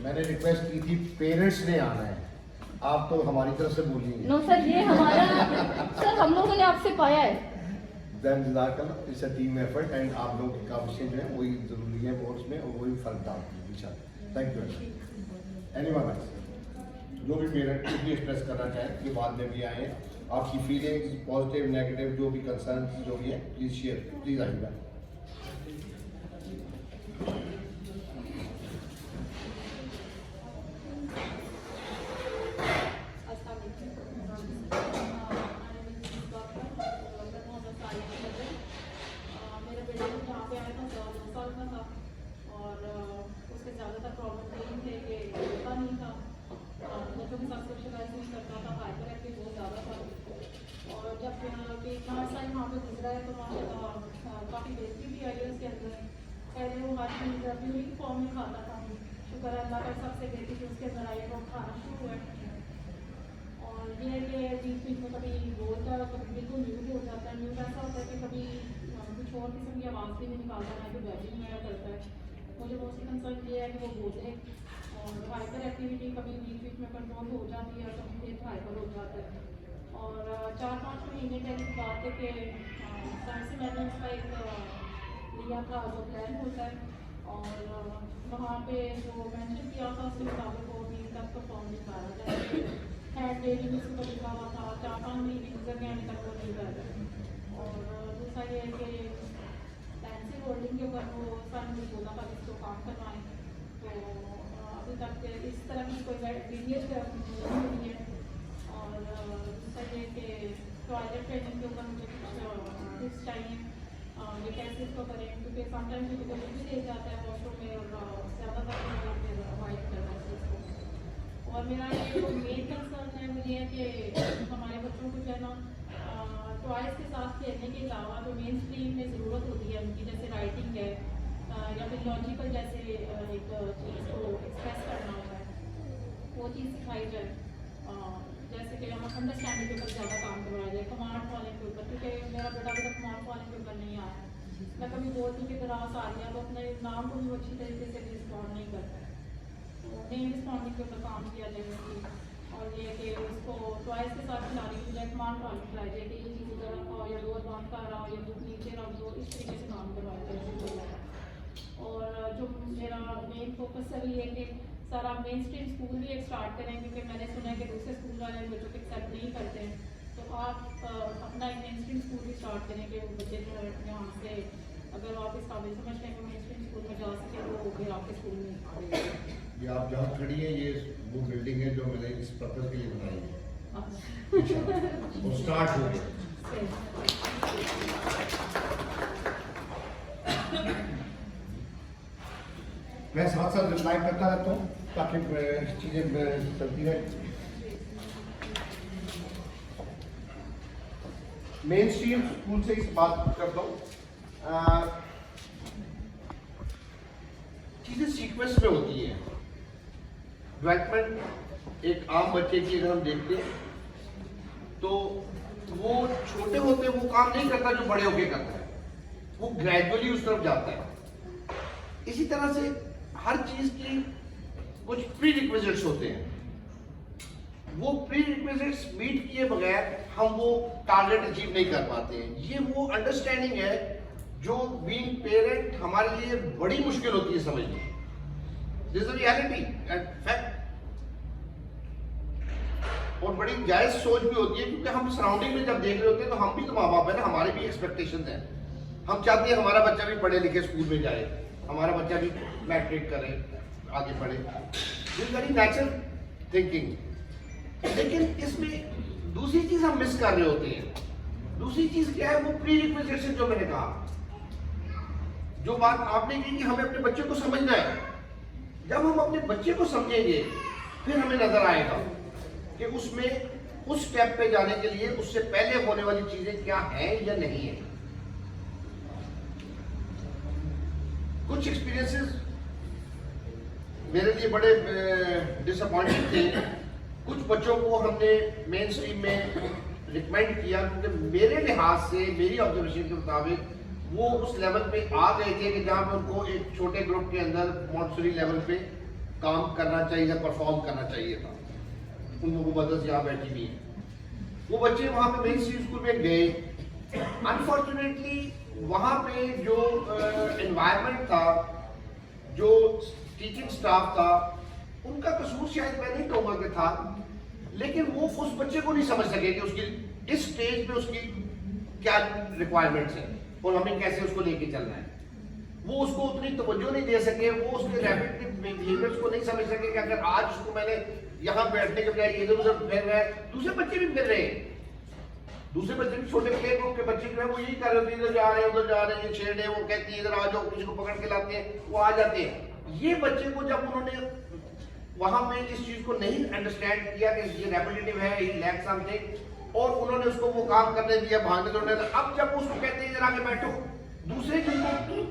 मैंने रिक्वेस्ट की थी पेरेंट्स ने आना है, आप तो हमारी तरफ से बोलिए। नो सर, ये हमारा सर हम लोगों ने आपसे पाया है। देन जज़ाकल्लाह, it's a team effort and आप लोगों की काविशें जो है वही ज़रूरी है कोर्स में, और वही फर्क डालती है इंशाल्लाह। Thank you. एनीवन एल्स, जो भी पेरेंट कुछ भी एक्सप्रेस करना चाहें ये बाद में भी आए, आपकी फीलिंग्स पॉजिटिव नेगेटिव जो भी कंसर्न जो भी है प्लीज़ शेयर, प्लीज़ आइएगा। काफ़ी बेहतरी भी आई है उसके अंदर। पहले वो हर चीज़ प्यूरिंग फॉर्म में खाता था, शुक्र अल्लाह का सबसे बेहतरी उसके अंदर आई है, वो खाना शुरू हुआ है। और और ये है कि बीच बीच में कभी बोलता है, कभी बिल्कुल म्यूट हो जाता है। म्यूट ऐसा होता है कि कभी कुछ और किस्म की आवाज़ भी नहीं निकालता, ना कि बैटिंग वगैरह करता है। मुझे मोस्टली कंसर्न ये है कि वो बोले, और हाइपर एक्टिविटी कभी बीच बीच में कंट्रोल हो जाती है, कभी फिर हाइपर हो जाता है। और 4-5 महीने पहले की बात है कि साइंस मैंने उसका एक लिया था जो प्लान होता है, और वहाँ पे जो मेंशन किया था उसके मुताबिक वो अभी तक परफॉर्म नहीं कर रहा था। हैंड रेटिंग उसको लिखा हुआ था, 4-5 महीने गुजर गए, अभी तक वो नहीं कर रहा। और दूसरा ये है कि पेंसिल होल्डिंग के ऊपर वो सर मुझे बोला था इसको काम करवाएं, तो अभी तक इस तरह की कोई वीडियो नहीं है। और दूसरा ये कि टॉयलेट ट्रेनिंग के ऊपर मुझे कुछ टिप्स चाहिए, ये कैसे इसको करें, क्योंकि समटाइम्स मुझे कोई भी ले जाता है वॉशरूम में और ज़्यादातर लोग फिर अवॉइड करना है इसको। और मेरा ये जो मेन कंसर्न है वो ये है कि हमारे बच्चों को जो है ना टॉयज़ के साथ खेलने के अलावा जो मेन स्ट्रीम में ज़रूरत होती है उनकी, जैसे राइटिंग है या फिर लॉजिकल जैसे एक चीज़ को एक्सप्रेस करना होता है, वो चीज़ सिखाई जाए। जैसे कि हम अंडरस्टैंडिंग के ऊपर ज़्यादा काम करवाया जाए, कमांड फॉलोइंग के ऊपर, क्योंकि मेरा बेटा अभी तक कमांड फॉलोइंग के ऊपर नहीं आया। मैं कभी बोलती कि ग्रास आ गया तो अपने नाम को भी अच्छी तरीके से रिस्पॉन्ड नहीं करता है, तो नेम रिस्पॉन्डिंग के ऊपर काम किया जाए। और ये कि उसको टॉयज़ के साथ खिलाने की बजाय कमांड फॉलोइंग खिलाई जाए कि ये चीज़ उधर रखा हो या डोर बंद कर रहा हो या बुक नीचे रख दो, इस तरीके से काम करवाया जाए। और जो मेरा मेन फोकस है ये कि सर आप मेन स्ट्रीम स्कूल भी एक स्टार्ट करें, क्योंकि मैंने सुना है कि दूसरे स्कूल वाले बच्चों को एक्सेप्ट नहीं करते हैं, तो आप अपना एक मेन स्ट्रीम स्कूल भी स्टार्ट करें कि वो बच्चे जो है यहाँ से अगर आप इस काबिल समझते हैं कि मेन स्ट्रीम स्कूल में जा सके तो फिर आपके स्कूल में आ जाए। ये आप जहाँ खड़ी हैं ये वो बिल्डिंग है जो मैंने इस पर्पज के लिए बनाई है, वो स्टार्ट हो गया। मैं साथ साथ रिप्लाई करता रहता हूँ ताकि चीजें चलती रहे। मेन स्ट्रीम स्कूल से इस बात करता हूँ, चीजें सीक्वेंस में होती हैं। डेवलपमेंट एक आम बच्चे की अगर हम देखते हैं तो वो छोटे होते वो काम नहीं करता जो बड़े होके करता है, वो ग्रेजुअली उस तरफ जाता है। इसी तरह से हर चीज की कुछ प्री रिक्विजिट्स होते हैं, वो प्री रिक्विजिट्स मीट किए बगैर हम वो टारगेट अचीव नहीं कर पाते हैं। ये वो अंडरस्टैंडिंग है जो बीइंग पेरेंट हमारे लिए बड़ी मुश्किल होती है समझनी। This is reality and fact, और बड़ी जायज सोच भी होती है, क्योंकि हम सराउंडिंग में जब देख रहे होते हैं तो हम भी तो माँ बाप है ना, हमारे भी एक्सपेक्टेशंस हैं। हम चाहते हैं हमारा बच्चा भी पढ़े लिखे स्कूल में जाए, हमारा बच्चा भी मैट्रिक करे, आगे बढ़े, दिस वेरी नेचुरल थिंकिंग। लेकिन इसमें दूसरी चीज हम मिस कर रहे होते हैं। दूसरी चीज क्या है, वो प्री रिक्विजिशन जो मैंने कहा, जो बात आपने की कि हमें अपने बच्चे को समझना है। जब हम अपने बच्चे को समझेंगे फिर हमें नजर आएगा कि उसमें उस स्टेप पे जाने के लिए उससे पहले होने वाली चीजें क्या हैं या नहीं है। कुछ एक्सपीरियंसेस मेरे लिए बड़े डिसअपॉइंटिंग थे। कुछ बच्चों को हमने मेन स्ट्रीम में रिकमेंड किया, क्योंकि मेरे लिहाज से, मेरी ऑब्जर्वेशन के मुताबिक वो उस लेवल पे आ गए थे कि जहाँ पे उनको एक छोटे ग्रुप के अंदर मॉन्टेसरी लेवल पे काम करना चाहिए था, परफॉर्म करना चाहिए था। उन लोगों को मदद यहाँ बैठी हुई है, वो बच्चे वहाँ पे मेन स्ट्रीम स्कूल में गए। अनफॉर्चुनेटली वहाँ पे जो एनवायरनमेंट था, जो टीचिंग स्टाफ था, उनका कसूर शायद मैं नहीं कहूँगा कि था, लेकिन वो उस बच्चे को नहीं समझ सके कि उसकी इस स्टेज पे उसकी क्या रिक्वायरमेंट्स हैं और हमें कैसे उसको लेके चलना है। वो उसको उतनी तवज्जो नहीं दे सके, वो उसके रैपिड बिहेवियर्स को नहीं समझ सके कि अगर आज उसको मैंने यहाँ बैठने के बजाय इधर उधर फिर रहा है, दूसरे बच्चे भी फिर रहे हैं। दूसरे बच्चे भी छोटे प्ले ग्रुप के बच्चे जो है वो यही कर रहे होते, इधर जा रहे हैं उधर जा रहे हैं, छेड़ है, वो कहती है इधर आ जाओ, किसी को पकड़ के लाते हैं, वो आ जाते हैं। ये बच्चे को जब उन्होंने वहां पे इस चीज को नहीं अंडरस्टैंड किया कि ये रेपिटेटिव है, ही लैक समथिंग, और उन्होंने उसको वो काम करने दिया, भागने दौड़ने दिया। अब जब उसको कहते हैं इधर आके बैठो, दूसरे जिनको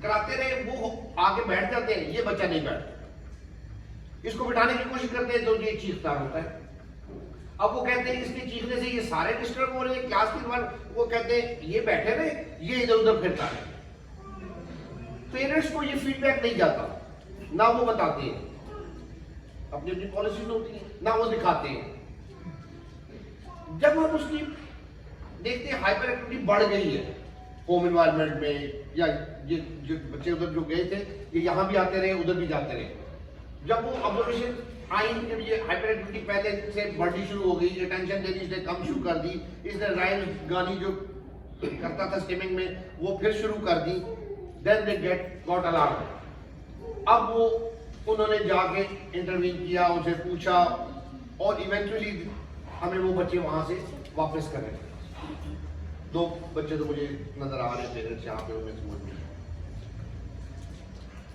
कराते रहे वो आके बैठ जाते हैं, ये बच्चा नहीं बैठता। इसको बिठाने की कोशिश करते हैं तो ये चीखता होता है। अब वो कहते हैं इसके चीखने से ये सारे डिस्टर्ब हो रहे हैं क्लास के दौरान, वो कहते हैं ये बैठे रहे, ये इधर उधर फिरता है। पेरेंट्स को ये फीडबैक नहीं जाता, ना वो बताते हैं, अपनी अपनी पॉलिसीज होती है, ना वो दिखाते हैं। जब हम उसकी देखते हैं हाइपर एक्टिविटी बढ़ गई है होम एनवायरनमेंट में, या ये जो बच्चे उधर जो गए थे ये यहाँ भी आते रहे, उधर भी जाते रहे, जब वो ऑब्जर्वेशन आई कि ये हाइपर एक्टिविटी पहले से बढ़नी शुरू हो गई, अटेंशन देनी इसने कम शुरू कर दी, इसने राइम गानी जो करता था स्टिमिंग में वो फिर शुरू कर दी, देन दे गॉट अलार्म। अब वो उन्होंने जाके इंटरवीन किया, उनसे पूछा और इवेंचुअली हमें वो बच्चे वहां से वापस कर रहे। 2 बच्चे तो मुझे नजर आ रहे हैं पेरेंट्स यहाँ पे, उन्हें समझ नहीं।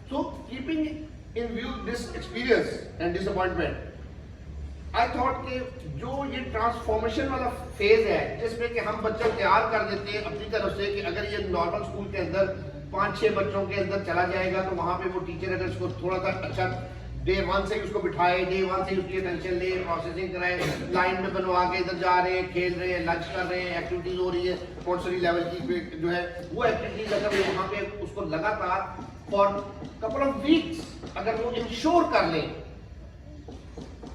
So keeping in view this experience and disappointment, I thought कि जो ये ट्रांसफॉर्मेशन वाला फेज है जिसमें कि हम बच्चा तैयार कर देते हैं अपनी तरफ से कि अगर ये नॉर्मल स्कूल के अंदर 5-6 बच्चों के अंदर चला जाएगा तो वहां पे वो टीचर अगर इसको थोड़ा सा अच्छा डे 1 से ही उसको बिठाए, डे 1 से उसकी अटेंशन ले, प्रोसेसिंग कराए, लाइन में बनवा के इधर जा रहे हैं, खेल रहे हैं, लंच कर रहे हैं, एक्टिविटीज हो रही है मोंटेसरी लेवल की जो है वो एक्टिविटीज अगर वहाँ पे उसको लगातार फॉर कपल ऑफ वीक्स अगर वो इंश्योर कर लें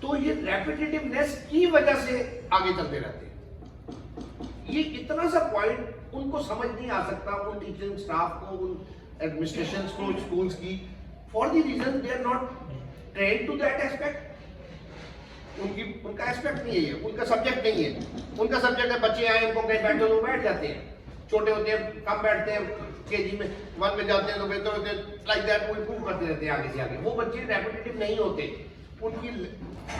तो ये रेपिटेटिवनेस की वजह से आगे चलते रहते हैं। ये इतना सा पॉइंट उनको समझ नहीं आ सकता, उन टीचिंग स्टाफ को, उन एडमिनिस्ट्रेशन को, स्कूल्स की, for the reason they are not train to that aspect. उनका एस्पेक्ट नहीं है, उनका सब्जेक्ट नहीं है। उनका सब्जेक्ट है बच्चे आए उनको कहीं बैठे तो बैठ जाते हैं, छोटे होते हैं कम बैठते हैं, केजी में 1 में जाते हैं तो बेहतर होते हैं, लाइक दैट वो इंप्रूव करते रहते हैं आगे से आगे। वो बच्चे रेपिटेटिव नहीं होते, उनकी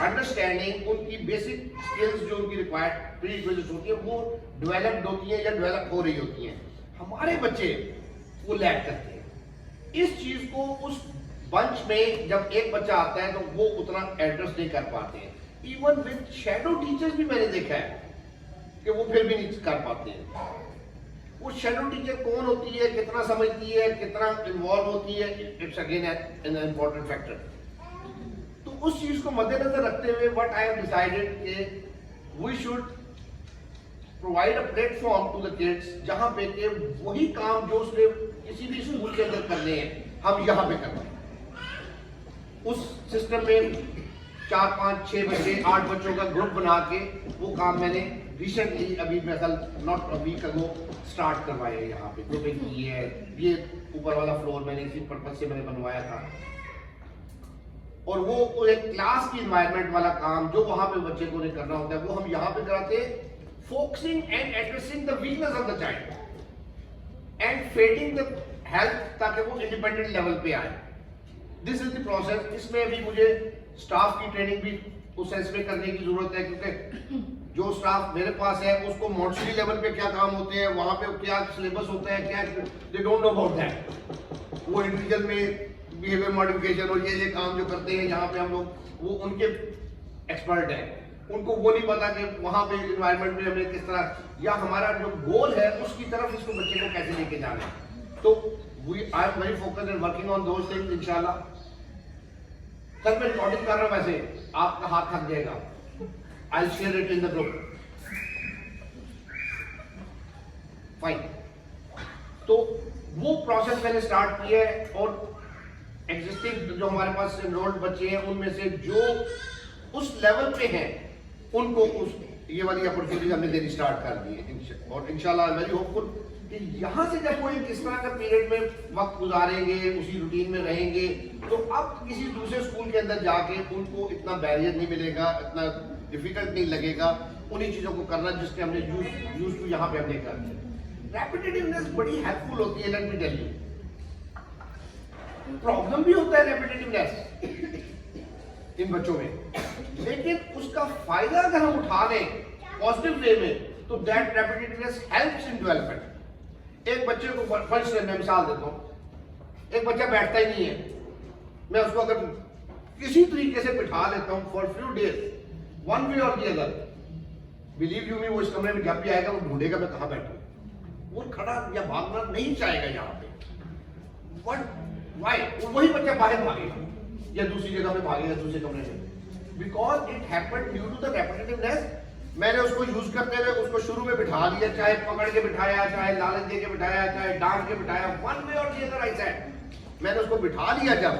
अंडरस्टैंडिंग, उनकी बेसिक स्किल्स जो उनकी रिक्वायर्ड प्रीरिक्विजिट्स होती है वो डेवलप्ड होती है या डेवलप हो रही होती हैं। हमारे बच्चे वो लैक करते हैं इस चीज को। उस बंच में जब एक बच्चा आता है तो वो उतना एड्रेस नहीं कर पाते हैं। इवन विद शैडो टीचर्स भी मैंने देखा है कि वो फिर भी नहीं कर पाते हैं। वो शैडो टीचर कौन होती है, कितना समझती है, कितना इन्वॉल्व होती है, it's again an important factor. तो उस चीज को मद्देनजर रखते हुए व्हाट आई हैव डिसाइडेड कि we should provide a platform to the kids जहां पे के वही काम जो उसने किसी भी स्कूल के अंदर करने हैं हम यहाँ पे करते हैं। उस सिस्टम में 4, 5, 6 बच्चे, 8 बच्चों का ग्रुप बना के वो काम मैंने रिसेंटली अभी मेरे ख्याल not a week ago start करवाया है। यहाँ पे ग्रुपिंग की है। ये ऊपर वाला फ्लोर मैंने इसी पर्पज से मैंने बनवाया था और वो एक क्लास की एनवायरनमेंट वाला काम जो वहां पे बच्चे को नहीं करना होता है वो हम यहाँ पे कराते हैं, focusing and addressing the weakness of the child and fading the health ताकि वो इंडिपेंडेंट लेवल पे आए। This is the process. इसमें अभी मुझे स्टाफ की ट्रेनिंग भी उस सेंस में करने की जरूरत है क्योंकि जो स्टाफ मेरे पास है उसको मॉन्टेसरी लेवल पे क्या काम होते हैं, वहां पे क्या सिलेबस होता है, क्या they don't know about that. वो इंडिविजुअल में बिहेवियर मॉडिफिकेशन और ये काम जो करते हैं यहाँ पे हम लोग वो उनके एक्सपर्ट हैं। उनको वो नहीं पता कि वहां पे एनवायरनमेंट में हमें किस तरह या हमारा जो गोल है उसकी तरफ इसको बच्चे को कैसे लेके जाना है। तो I am very focused and working on those things इंशाल्लाह। सर मैं रिकॉर्डिंग कर रहा हूं, वैसे आपका हाथ थक जाएगा। I will share it in the group. Fine. तो वो प्रोसेस मैंने स्टार्ट किया है और एग्जिस्टिंग जो हमारे पास एनरोल्ड बच्चे हैं उनमें से जो उस लेवल पे हैं उनको उस ये वाली अपॉर्चुनिटी हमने देनी स्टार्ट कर दी है और इंशाल्लाह वेरी होपफुल कि यहाँ से जब कोई किस तरह का पीरियड में वक्त गुजारेंगे, उसी रूटीन में रहेंगे, तो अब किसी दूसरे स्कूल के अंदर जाके उनको इतना बैरियर नहीं मिलेगा, इतना डिफिकल्ट नहीं लगेगा उन्हीं चीज़ों को करना जिसके हमने यूज टू यहाँ पे हमने कर दिया। रेपिटेटिवनेस बड़ी हेल्पफुल होती है, let me tell you. Problem भी होता है रेपिटेटिवनेस इन बच्चों में, लेकिन उसका फायदा अगर हम उठा लें पॉजिटिव वे में तो दैट रेपिटेटिवनेस हेल्प्स इन डेवलपमेंट। एक बच्चे को फर्स्ट मैं मिसाल देता हूं, एक बच्चा बैठता ही नहीं है, मैं उसको अगर किसी तरीके से बिठा लेता हूं for few days one way और दी अदर, बिलीव यू मी वो इस कमरे में जब भी आएगा वो ढूंढेगा मैं कहां बैठूं, वो खड़ा या भागना नहीं चाहेगा यहाँ पे। What why? वही बच्चा बाहर भागेगा या दूसरी जगह पे भागेगा दूसरे कमरे में, because it happened due to the repetitiveness मैंने उसको यूज करते हुए उसको शुरू में बिठा दिया, चाहे पकड़ के बिठाया, चाहे लालच दे के बिठाया, चाहे डांट के बिठाया, वन वे और दी अदर आई सेड मैंने उसको बिठा लिया जब,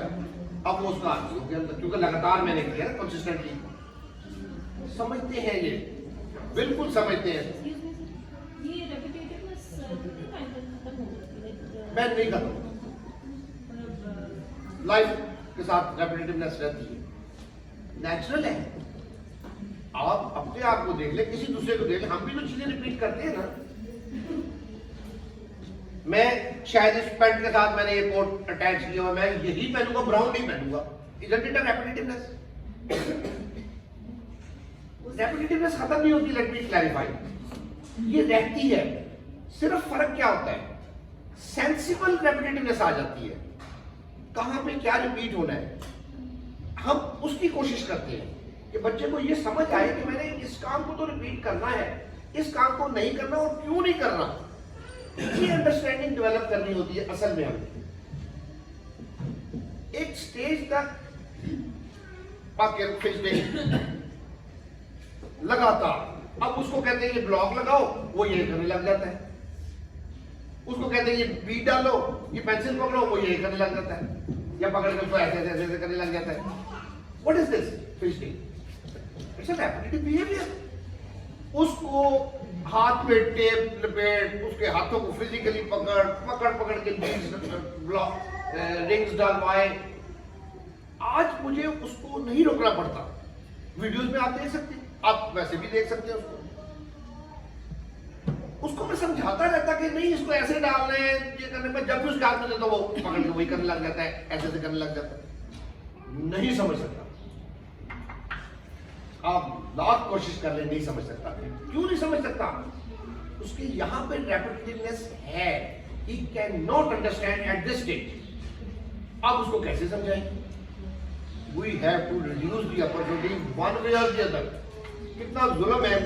अब वो उसका क्योंकि लगातार मैंने किया ना कंसिस्टेंटली। समझते हैं ये, बिल्कुल समझते हैं। ये रेपिटेटिवनेस कितने टाइम तक खत्म हो जाती है? मैं नहीं करता, लाइफ के साथ रेपिटेटिवनेस रहती है, नेचुरल है। आप अपने आप को देख ले, किसी दूसरे को देख ले, हम भी तो चीजें रिपीट करते हैं ना। मैं शायद इस पैंट के साथ मैंने ये कोट अटैच किया हुआ, मैं यही पहनूंगा, ब्राउन नहीं पहनूंगा। Isn't it a रेपिटेटिवनेस? रेपिटेटिवनेस खत्म नहीं होती, लेट मी क्लैरिफाई, ये रहती है। सिर्फ फर्क क्या होता है, सेंसिबल रेपिटेटिवनेस आ जाती है, कहां पे क्या रिपीट होना है, हम उसकी कोशिश करते हैं कि बच्चे को ये समझ आए कि मैंने इस काम को तो रिपीट करना है, इस काम को नहीं करना और क्यों नहीं करना। ये अंडरस्टैंडिंग डेवलप करनी होती है असल में हमें। एक स्टेज तक लगातार, अब उसको कहते हैं ये ब्लॉक लगाओ, वो ये करने लग जाता है। उसको कहते हैं ये बीट डालो, ये पेंसिल पकड़ो, वो ये करने लग जाता है, या पकड़ के उसको ऐसे ऐसे ऐसे करने लग जाता है। What is this? Fishing. It's a repetitive behaviour. उसको हाथ पे टेप लपेट, उसके हाथों को फिजिकली पकड़ के रिंग्स डलवाए। आज मुझे उसको नहीं रोकना पड़ता, वीडियोस में आप देख सकते हैं, आप वैसे भी देख सकते हैं उसको मैं समझाता रहता कि नहीं इसको ऐसे डालना है, ये करने में, जब भी उसके हाथ में देता वो पकड़ के वही करने लग जाता है, ऐसे करने लग जाता है। नहीं समझ सकता, आप लाख कोशिश कर ले, नहीं समझ सकता। क्यों नहीं समझ सकता? उसके यहां पे रेपिटेटिवनेस है, he can not understand at this stage. अब उसको कैसे समझाएं? We have to reduce the opportunity one way और द अदर। कितना जुल्म है,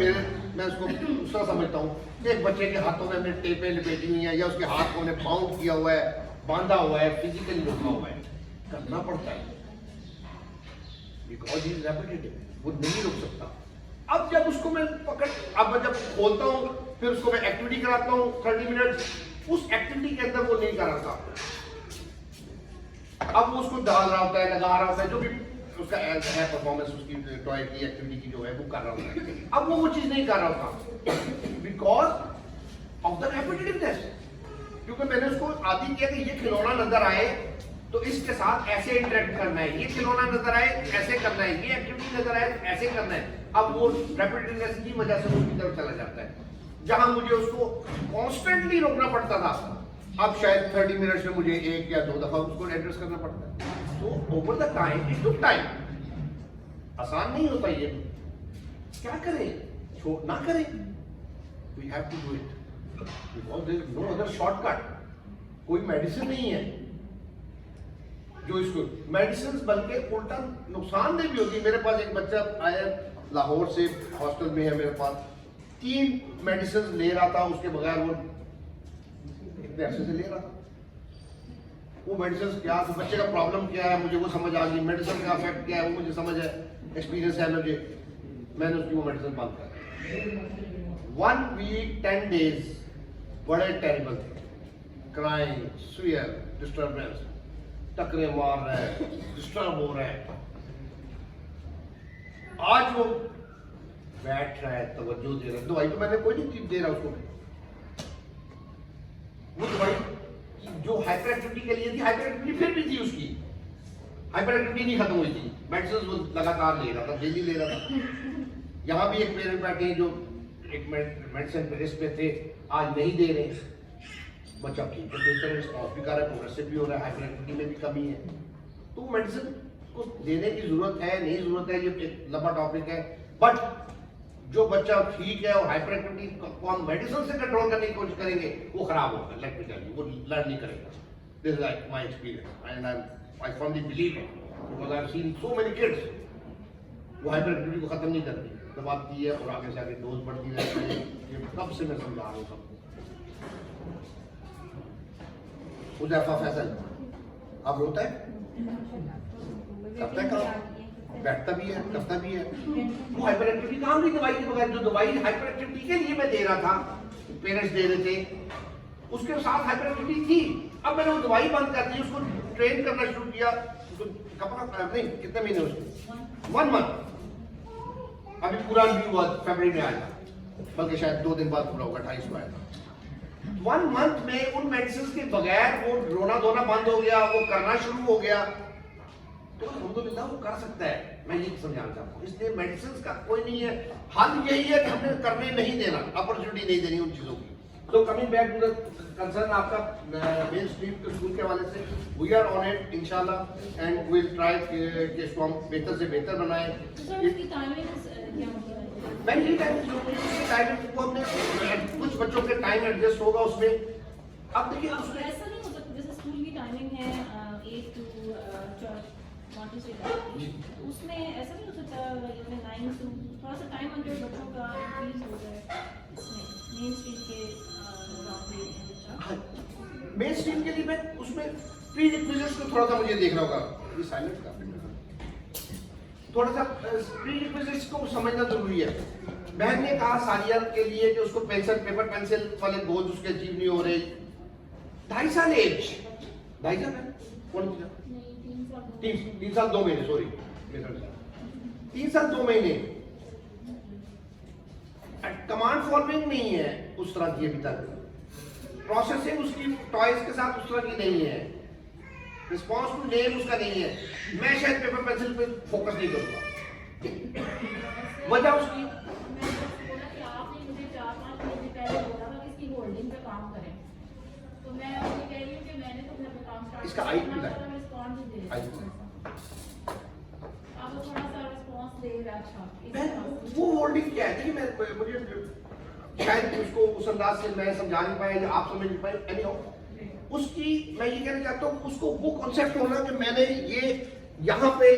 मैं उसको दूसरा समझता हूँ कि एक बच्चे के हाथों में हमने टेपें लपेटी हुई हैं, या उसके हाथ को हमने बाउंड किया हुआ है, बांधा हुआ है, फिजिकली रोका हुआ है, करना पड़ता है बिकॉज ही इज रेपिटेटिव, वो नहीं रुक सकता। अब जब उसको मैं अब जब खोलता हूँ, फिर उसको मैं एक्टिविटी कराता हूँ 30 मिनट, उस एक्टिविटी के अंदर वो नहीं कर रहा था, अब वो उसको डाल रहा होता है, लगा रहा होता है, जो भी उसका है परफॉर्मेंस, उसकी टॉय की एक्टिविटी की जो है वो कर रहा होता है। अब वो चीज नहीं कर रहा था बिकॉज ऑफ द रेपिटेटिवनेस, क्योंकि मैंने उसको आदि किया कि ये खिलौना नजर आए तो इसके साथ ऐसे इंटरेक्ट करना है, ये खिलौना नजर आए ऐसे करना है, ये एक्टिविटी नजर आए ऐसे करना है। अब वो रेपिटेटिवनेस की वजह से उसकी तरफ चला जाता है, जहां मुझे उसको कॉन्स्टेंटली रोकना पड़ता था, अब शायद 30 मिनट्स में मुझे 1 या 2 दफा उसको एड्रेस करना पड़ता है। तो over the time, it took time, आसान नहीं होता ये। क्या करें, ना करें, we have to do it because there is no other shortcut. कोई मेडिसिन नहीं है जो इसको, मेडिसिन बल्कि उल्टा नुकसानदेह भी होगी। मेरे पास एक बच्चा आया लाहौर से, हॉस्टल में है मेरे पास, 3 मेडिसिन ले रहा था, उसके बगैर वो इतने अरसे से ले रहा था। वो मेडिसिन क्या, तो बच्चे का प्रॉब्लम क्या है मुझे वो समझ आ गई, मेडिसिन का इफेक्ट क्या है वो मुझे समझ है, एक्सपीरियंस है मुझे, मैंने उसकी वो मेडिसिन बंद कर दी। 1 वीक 10 डेज बड़े टेरिबल थे, क्राइम, स्वीयर, डिस्टर्बेंस, टकरे मार रहा है, डिस्टर्ब हो रहा है। आज वो बैठ रहा है, तवज्जो दे रहा है, दवाई तो मैंने कोई नहीं दे रहा उसको, वो दवाई जो हाइपर एक्टिविटी के लिए थी, हाइपर एक्टिविटी फिर भी थी उसकी, हाइपर एक्टिविटी नहीं खत्म हुई थी, मेडिसिन वो लगातार ले रहा था, डेली ले रहा था। यहाँ भी एक पेरेंट बैठे हैं जो एक मेडिसिन पे रिस्क पे थे, आज नहीं दे रहे, बच्चा ठीक है, बेहतर रिस्पॉन्स भी कर रहा है, प्रोग्रेसिव भी हो रहा है, हाइपर एक्टिविटी में भी कमी है, तो मेडिसिन को देने की जरूरत है, नहीं जरूरत है, ये एक लंबा टॉपिक है। बट जो बच्चा ठीक है और हाइपर एक्टिविटी को हम मेडिसिन से कंट्रोल करने की कोशिश करेंगे, वो खराब होगा, लेट मी टेल यू, वो लर्न नहीं करेगा। This is like my experience and I firmly believe it because I have seen so many kids, वो हाइपर एक्टिविटी को खत्म नहीं करती, दबाती है और आगे से आगे डोज बढ़ती रहती है। ये कब से मैं समझा रहा हूँ सबको। हुज़ैफा फैसल अब रोता है, करता है काम, बैठता भी है, करता भी है। वो हाइपर एक्टिविटी काम नहीं दवाई के बगैर, जो दवाई हाइपर एक्टिविटी के लिए मैं दे रहा था, पेरेंट्स दे रहे थे, उसके साथ हाइपर एक्टिविटी थी। अब मैंने वो दवाई बंद कर दी, उसको ट्रेन करना शुरू किया। नहीं, कितने महीने उसके 1 मंथ, अभी पूरा भी हुआ, फरवरी में आया, बल्कि शायद 2 दिन बाद पूरा होगा, 28 को आया था। 1 मंथ में उन मेडिसिन के बगैर वो रोना धोना बंद हो गया, वो करना शुरू हो गया। तो अल्हम्दुलिल्लाह वो कर सकता है, मैं ये समझाना चाहता हूँ। इसलिए मेडिसिन का कोई नहीं है, हल यही है कि हमें करने नहीं देना, अपॉर्चुनिटी नहीं देनी उन चीजों की। तो coming back to the concern आपका मेन स्ट्रीम स्कूल के हवाले से, वी आर ऑन इट इंशाल्लाह एंड विल ट्राई कि इसको हम बेहतर से बेहतर बनाएं। मैं ये टाइमिंग को हमने कुछ बच्चों के टाइम एडजस्ट होगा उसमें। अब देखिए उसमें ऐसा नहीं हो सकता, जैसे स्कूल की टाइमिंग है 8 to उसमें ऐसा नहीं हो सकता 9 to, थोड़ा सा टाइम अगर बच्चों का इंक्रीज हो जाए इसमें मेन स्ट्रीम के मेन स्ट्रीम के लिए मैं उसमें प्री रिक्विजिट्स को थोड़ा सा मुझे देखना होगा, ये साइलेंट का थोड़ा सा प्री रिक्विजिट्स को समझना जरूरी है। बहन ने कहा सारिया के लिए कि उसको पेपर पेंसिल वाले गोल्स उसके अचीव नहीं हो रहे। 2.5 साल एज, 2.5 साल है कौन सा 3 साल 2 महीने, सॉरी 3 साल 2 महीने। कमांड फॉलोइंग नहीं है उस तरह की, अभी तक प्रोसेसिंग उसकी टॉयज के साथ उस तरह की नहीं है, रिस्पॉन्स टू नेम उसका नहीं है। मैं शायद पेपर पेंसिल पे फोकस नहीं करूंगा, वजह उसकी आपने मुझे 4-5 महीने पहले बोला था कि इसकी होल्डिंग पे काम करें, तो मैं ये कह रही हूँ कि मैंने तो घर पे काम स्टार्ट इसका आई क्यों है? रिस्पॉन्स दे रही हूँ, अब थोड़ा सा रिस्पॉन्स दे रहा है। अच्छा वो होल्डिंग क्या है? देखिए मैं मुझे शायद उसको उस अंदाज से मैं समझा नहीं पाया या आप समझ नहीं पाए, एनीहाउ उसकी मैं ये कहना चाहता हूँ उसको वो कॉन्सेप्ट होना कि मैंने ये यहाँ पे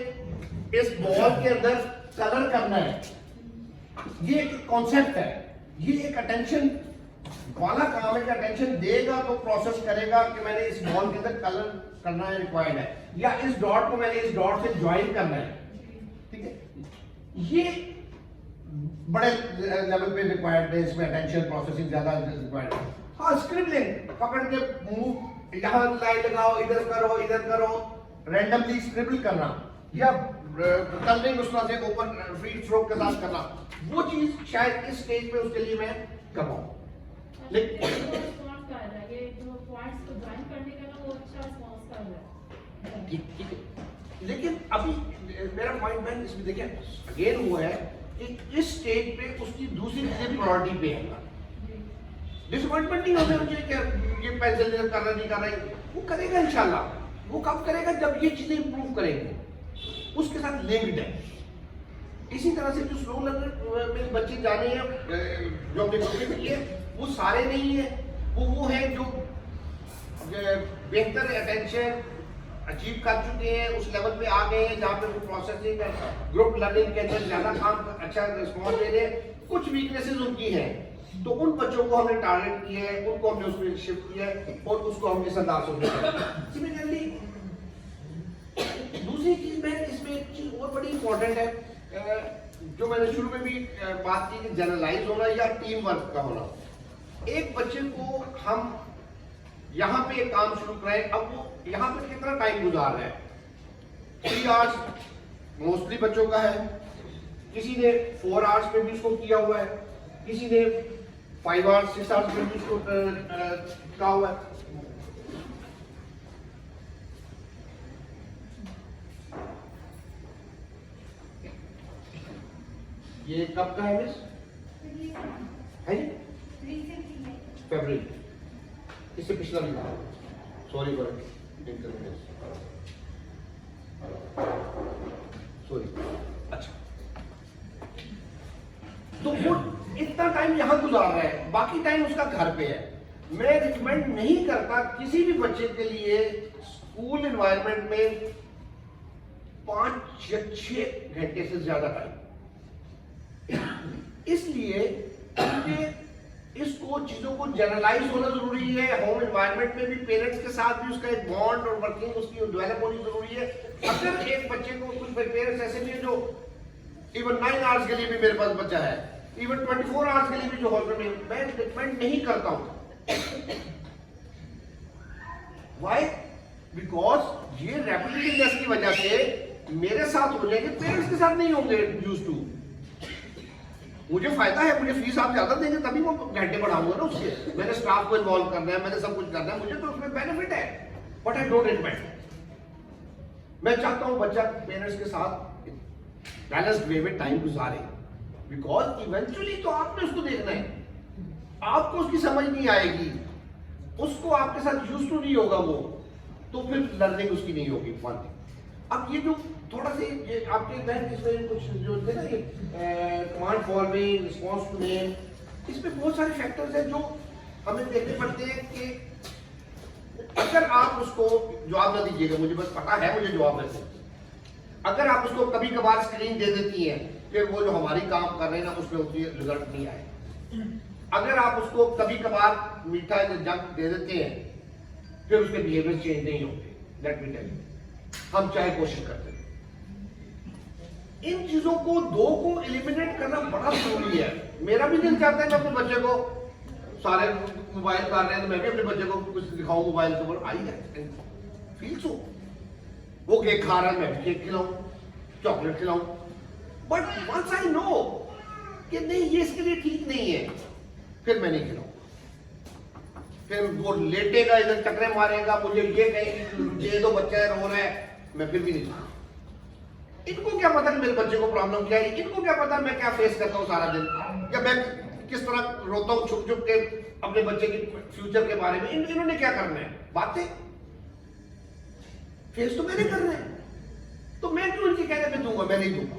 इस बॉल के अंदर कलर करना है, ये एक कॉन्सेप्ट है, ये एक अटेंशन वाला काम है कि अटेंशन देगा तो प्रोसेस करेगा कि मैंने इस बॉल के अंदर कलर करना है, रिक्वायर्ड है, या इस डॉट को मैंने इस डॉट से ज्वाइन करना है, ठीक है। ये बड़े लेवल पे रिक्वायर्ड है, इसमें अटेंशन प्रोसेसिंग ज्यादा रिक्वायर्ड है। हाँ, स्क्रिबलिंग पकड़ के मूव, यहाँ लाइन लगाओ, इधर करो, रैंडमली स्क्रिबल करना या कलरिंग उस तरह से ओपन फ्री स्ट्रोक के साथ करना, वो चीज शायद इस स्टेज पे उसके लिए मैं कर रहा हूँ। लेकिन अभी मेरा पॉइंट मैं इसमें देखिए अगेन वो है कि इस स्टेज पे उसकी दूसरी चीजें प्रायोरिटी पे है। डिसअपॉइंटमेंट नहीं होना चाहिए कि ये पेंसिल कर रहा नहीं कर रहा, वो करेगा इंशाल्लाह। वो कब करेगा? जब ये चीजें इंप्रूव करेंगे, उसके साथ लिंक्ड है। इसी तरह से जो स्लो लर्नर में बच्चे जाने हैं जो हमने नोटिस किए, वो सारे नहीं है, वो है जो बेहतर अटेंशन अचीव कर चुके हैं, उस लेवल पे आ गए हैं जहाँ पे वो प्रोसेसिंग ग्रुप लर्निंग के अंदर ज्यादा काम अच्छा रिस्पॉन्स दे रहे हैं। कुछ वीकनेसेस उनकी हैं, तो उन बच्चों को हमने टारगेट किया है, उनको हमने उसमें शिफ्ट किया है और उसको हमने इस अंदाज से सिमिलरली दूसरी चीज में इसमें एक चीज और बड़ी इंपॉर्टेंट है जो मैंने शुरू में भी बात की कि जनरलाइज होना या टीम वर्क का होना। एक बच्चे को हम यहाँ पे एक काम शुरू कराएं, अब वो यहाँ पे कितना टाइम गुजार रहा है, 3 आवर्स मोस्टली बच्चों का है, किसी ने 4 आवर्स में भी उसको किया हुआ है, किसी ने 5 आवर्स 6 आवर्स में भी उसको कहा हुआ है। ये कब का है मिस? है जी फरवरी, इससे पिछला भी था, सॉरी फॉर इनकन्वीनियंस, सॉरी। अच्छा, तो वो इतना टाइम यहां गुजार रहा है, बाकी टाइम उसका घर पे है। मैं रिकमेंड नहीं करता किसी भी बच्चे के लिए स्कूल एनवायरनमेंट में 5 या 6 घंटे से ज्यादा टाइम, इसलिए मुझे इसको चीजों को जनरलाइज होना जरूरी है। होम एनवायरनमेंट में भी पेरेंट्स के साथ भी उसका एक बॉन्ड और वर्किंग उसकी डेवलप होनी जरूरी है। अगर एक बच्चे को, कुछ पेरेंट्स ऐसे भी है जो इवन 9 आवर्स के लिए भी मेरे पास बच्चा है, इवन 24 आवर्स के लिए भी जो हॉस्पिटल में मैं रिकमेंड नहीं करता हूं। व्हाई? बिकॉज ये रेपिटेटिवनेस की वजह से मेरे साथ हो जाएंगे, पेरेंट्स के साथ नहीं होंगे यूज्ड टू। मुझे फायदा है, मुझे फीस आप ज्यादा देंगे तभी वो घंटे बढ़ाऊंगा ना उसके, मैंने स्टाफ को इन्वॉल्व करना है, मैंने सब कुछ करना है, मुझे तो उसमें बेनिफिट है। But I don't recommend. मैं चाहता हूं बच्चा पेरेंट्स के साथ बैलेंस्ड वे में टाइम गुजारे, बिकॉज इवेंचुअली तो आपने उसको देखना है, आपको उसकी समझ नहीं आएगी, उसको आपके साथ यूज टू नहीं होगा वो, तो फिर लर्निंग उसकी नहीं होगी। One thing. अब ये जो थोड़ा सा ये आपके बैंक इसमें कुछ जो थे ना, ये command following, response to name, इसमें बहुत सारे फैक्टर्स हैं जो हमें देखने पड़ते हैं कि अगर आप उसको जवाब ना दीजिएगा, मुझे बस पता है मुझे जवाब नहीं देते, अगर आप उसको कभी कभार स्क्रीन दे देती हैं, फिर वो जो हमारी काम कर रहे हैं ना उसमें उसकी रिजल्ट नहीं आए। अगर आप उसको कभी कभार मीठा जंक दे देते हैं, फिर उसके बिहेवियर चेंज नहीं होते। लेट मी टेल यू, हम चाहे कोशिश करते हैं, इन चीजों को दो को एलिमिनेट करना बड़ा जरूरी है। मेरा भी दिल चाहता है मैं अपने बच्चे को, सारे मोबाइल कर रहे हैं तो मैं भी अपने बच्चे को कुछ दिखाऊं मोबाइल के ऊपर, आई है फील सो। वो केक खा रहा है, मैं भी केक खिलाऊं, चॉकलेट खिलाऊं, बट वंस आई नो कि नहीं ये इसके लिए ठीक नहीं है, फिर मैं नहीं खिलाऊंगा। फिर वो लेटेगा, इधर टकरे मारेगा, मुझे ये कहेंगे दे दो, बच्चा है रो रहा है, मैं फिर भी नहीं खाऊंगा। इनको क्या पता कि मेरे बच्चे को प्रॉब्लम क्या है, इनको क्या पता मैं क्या फेस करता हूँ सारा दिन, या मैं किस तरह रोता हूँ छुप छुप के अपने बच्चे के फ्यूचर के बारे में। इन्होंने क्या करना है, बातें फेस तो मैंने करना है, तो मैं क्यों इनके कहने पे दूंगा, मैं नहीं दूंगा।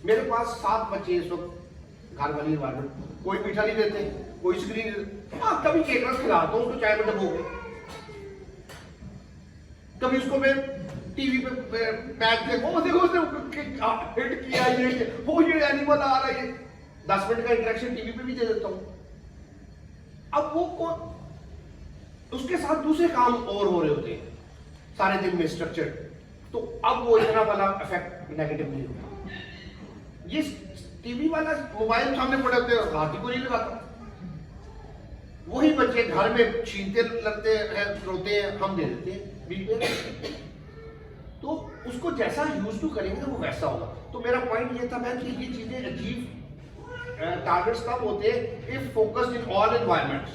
मेरे पास 7 बच्चे इस वक्त घर वाली इन्वायरमेंट, कोई मीठा नहीं देते, कोई स्क्रीन नहीं देते। हाँ, कभी केक रस खिलाता हूँ उसको चाय में डबो के, कभी उसको मैं टीवी पे मैच देखो, देखो उसने हिट किया, ये वो ये एनिमल आ रहा है, 10 मिनट का इंटरेक्शन टीवी पे भी दे देता हूँ। अब वो कौन, उसके साथ दूसरे काम और हो रहे होते हैं सारे दिन में स्ट्रक्चर्ड, तो अब वो इतना वाला इफेक्ट नेगेटिव नहीं होगा। ये टीवी वाला मोबाइल सामने पड़े होते हैं, हाथ ही को नहीं लगाता। वही बच्चे घर में छीनते लगते हैं, रोते हैं, हम दे देते हैं बीच में, तो उसको जैसा यूज टू करेंगे वो वैसा होगा। तो मेरा पॉइंट ये था मैम कि ये चीजें अजीब टारगेट्स कब होते हैं if focused in all environments.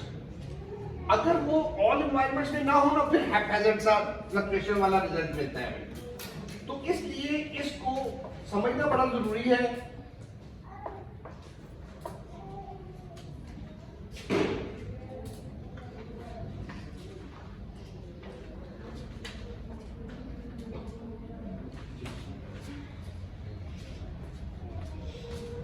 अगर वो ऑल एनवायरमेंट्स में ना हो ना, फिर हैप्पीनेस सा फ्लक्चुएशन वाला रिजल्ट मिलता है। तो इसलिए इसको समझना बड़ा जरूरी है।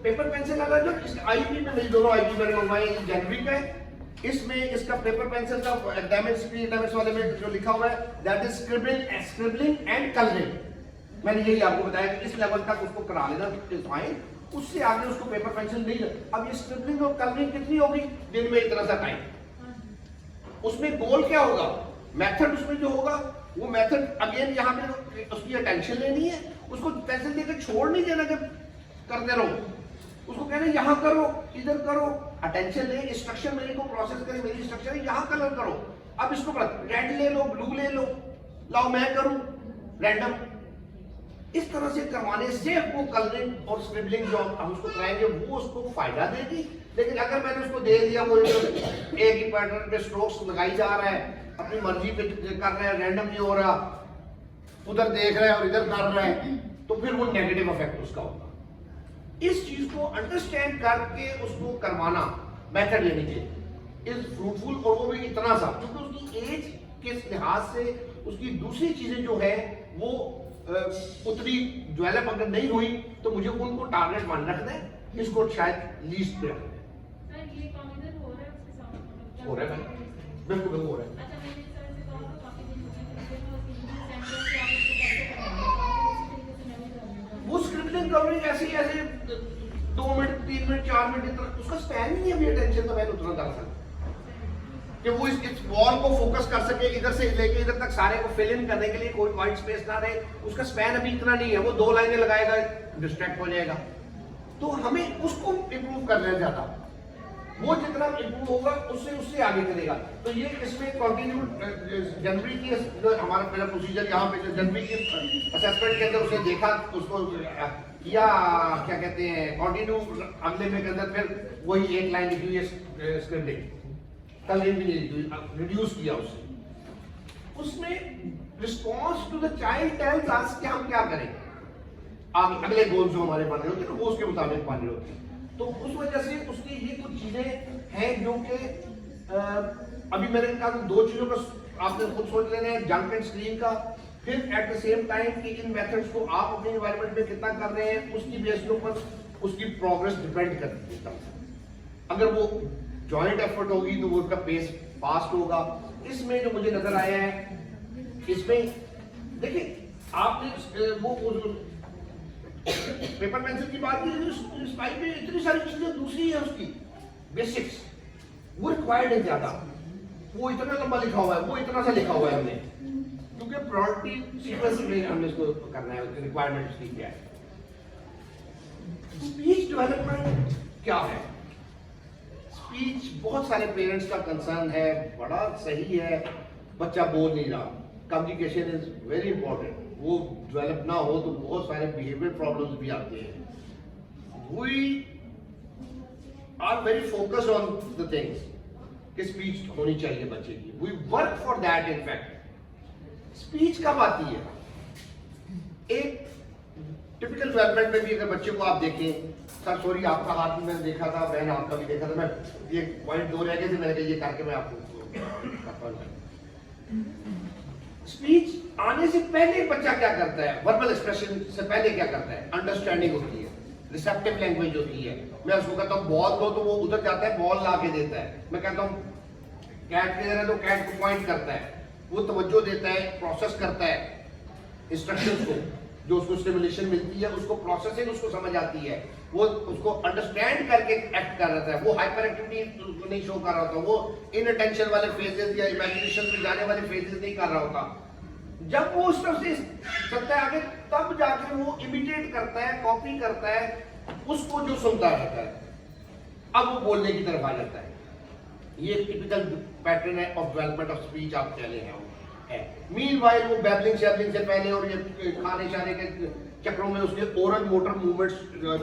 पेपर पेंसिल वाला जो आईपी में मेरी दोनों आईपी मैंने मंगवाए जनवरी का है, इसमें इसका पेपर पेंसिल का एकेडमिक्स वाले में जो लिखा हुआ है that is scribbling and colouring. मैंने यही आपको बताया कि इस लेवल तक उसको करा लेना फाइन, उससे आगे उसको पेपर पेंसिल नहीं है। अब ये स्क्रिबलिंग और कलरिंग कितनी होगी, दिन में इतना सा टाइम, उसमें गोल क्या होगा, मेथड उसमें जो होगा वो मेथड अगेन यहाँ पे उसकी अटेंशन लेनी है, उसको पेंसिल देकर छोड़ नहीं देना कि करते रहो, उसको कहना यहाँ करो, इधर करो, अटेंशन ले, इंस्ट्रक्शन मेरे को प्रोसेस करे, मेरी इंस्ट्रक्शन है यहाँ कलर करो, अब इसको रेड ले लो, ब्लू ले लो, लाओ मैं करूं रैंडम। इस तरह से करवाने से वो कलरिंग और स्क्रिबलिंग जो हम उसको कराएंगे वो उसको फायदा देगी। लेकिन अगर मैंने उसको दे दिया वो एक ही पैटर्न पे स्ट्रोक्स लगाई जा रहा है, अपनी मर्जी पे कर रहे हैं, रैंडम नहीं हो रहा, उधर देख रहे हैं और इधर कर रहे हैं, तो फिर वो नेगेटिव इफेक्ट उसका होगा। इस चीज को अंडरस्टैंड करके उसको करवाना मेथड यानी कि इज फ्रूटफुल, और वो भी इतना सा क्योंकि उसकी एज के लिहाज से उसकी दूसरी चीजें जो है वो उतनी डेवलप अगर नहीं हुई तो मुझे उनको टारगेट मान रखना है, इसको शायद लीस्ट पे रखना है। ये काम इधर हो रहा है उसके साथ हो रहा है, बिल्कुल हो रहा है। अच्छा, मैंने इस तरह से कहा तो काफी दिन हो गए तो सेंटर से आप इसको कैसे करवाएंगे, वो स्क्रिप्टिंग कवरिंग ऐसे 2 मिनट 3 मिनट 4 मिनट इतना उसका स्पैन ही नहीं है अभी अटेंशन तो मैंने उतना डाल सकता कि वो इस वॉल को फोकस कर सके, इधर से लेके इधर तक सारे को फिल इन करने के लिए कोई वाइट स्पेस ना रहे। उसका स्पैन अभी इतना नहीं है, वो 2 लाइनें लगाएगा डिस्ट्रैक्ट हो जाएगा। तो हमें उसको इम्प्रूव करना है ज्यादा, वो जितना इम्प्रूव होगा उससे आगे करेगा। तो ये इसमें कंटिन्यू जनवरी की जो हमारा पहला प्रोसीजर यहाँ पे जो जनवरी के असेसमेंट के अंदर उसने देखा, उसको किया क्या कहते हैं कंटिन्यू, अगले में के अंदर फिर वही 1 लाइन लिखी हुई है स्क्रिप्टिंग, कल भी नहीं लिखी, रिड्यूस किया उसमें response to the child tells us कि हम क्या करें, अगले गोल जो हमारे बन रहे होते हैं वो उसके मुताबिक बन रहे होते हैं। तो उस वजह से उसकी ये कुछ चीजें हैं जो कि अभी मैंने कहा 2 चीजों का आपने खुद सोच लेना है, जंक एंड स्क्रीन का, फिर एट द सेम टाइम कि इन मेथड्स को आप अपने एनवायरनमेंट में कितना कर रहे हैं उसकी बेस के ऊपर उसकी प्रोग्रेस डिपेंड करती है। अगर वो जॉइंट एफर्ट होगी तो वो उसका पेस फास्ट होगा। इसमें जो मुझे नजर आया है, इसमें देखिए आपने वो पेपर पेंसिल की बात की, स्पाइक में इतनी सारी चीजें दूसरी है, उसकी बेसिक्स वो रिक्वायर्ड है ज्यादा, वो इतना लंबा लिखा हुआ है, वो इतना सा लिखा हुआ है हमने, क्योंकि प्रायोरिटी सीक्वेंस में हमने इसको करना है, उसकी रिक्वायरमेंट उसकी क्या है। स्पीच डेवलपमेंट क्या है? स्पीच बहुत सारे पेरेंट्स का कंसर्न है, बड़ा सही है, बच्चा बोल नहीं रहा, कम्युनिकेशन इज वेरी इंपॉर्टेंट, वो डेवलप ना हो तो बहुत सारे बिहेवियर प्रॉब्लम्स भी आते हैं। We are very focused on the things कि स्पीच होनी चाहिए बच्चे की, we work for that. In fact speech कब आती है? एक टिपिकल डेवलपमेंट में भी अगर बच्चे को आप देखें, सर सॉरी आपका हाथ भी मैंने देखा था, बहन आपका भी देखा था, मैं ये पॉइंट 2 रह गए थे, मैंने कहा ये करके मैं आपको स्पीच आने से पहले बच्चा क्या करता है, वर्बल एक्सप्रेशन से पहले क्या करता है, अंडरस्टैंडिंग होती है, रिसेप्टिव लैंग्वेज होती है। मैं उसको कहता हूँ बॉल दो तो वो उधर जाता है, बॉल ला के देता है। मैं कहता हूँ कैट किधर है तो कैट को पॉइंट करता है, वो तवज्जो देता है, प्रोसेस करता है इंस्ट्रक्शंस को, जो उसको स्टिमुलेशन मिलती है उसको प्रोसेसिंग उसको समझ आती है, वो उसको अंडरस्टैंड करके एक्ट कर रहा है, वो हाइपर एक्टिविटी नहीं शो कर रहा होता, वो इनअटेंशन वाले फेजेस या इमेजिनेशन में जाने वाले फेजेस नहीं कर रहा होता। जब वो उस तरफ से चलता है आगे, तब जाके वो इमिटेट करता है, कॉपी करता है उसको जो सुनता रहता है, अब वो बोलने की तरफ आ जाता है। ये टिपिकल पैटर्न है ऑफ डेवलपमेंट ऑफ स्पीच आप कह रहे हैं। मीनवाइल वो बैबलिंग शैबलिंग से पहले और ये खाने शाने के चक्रों में उसके ओरल मोटर मूवमेंट्स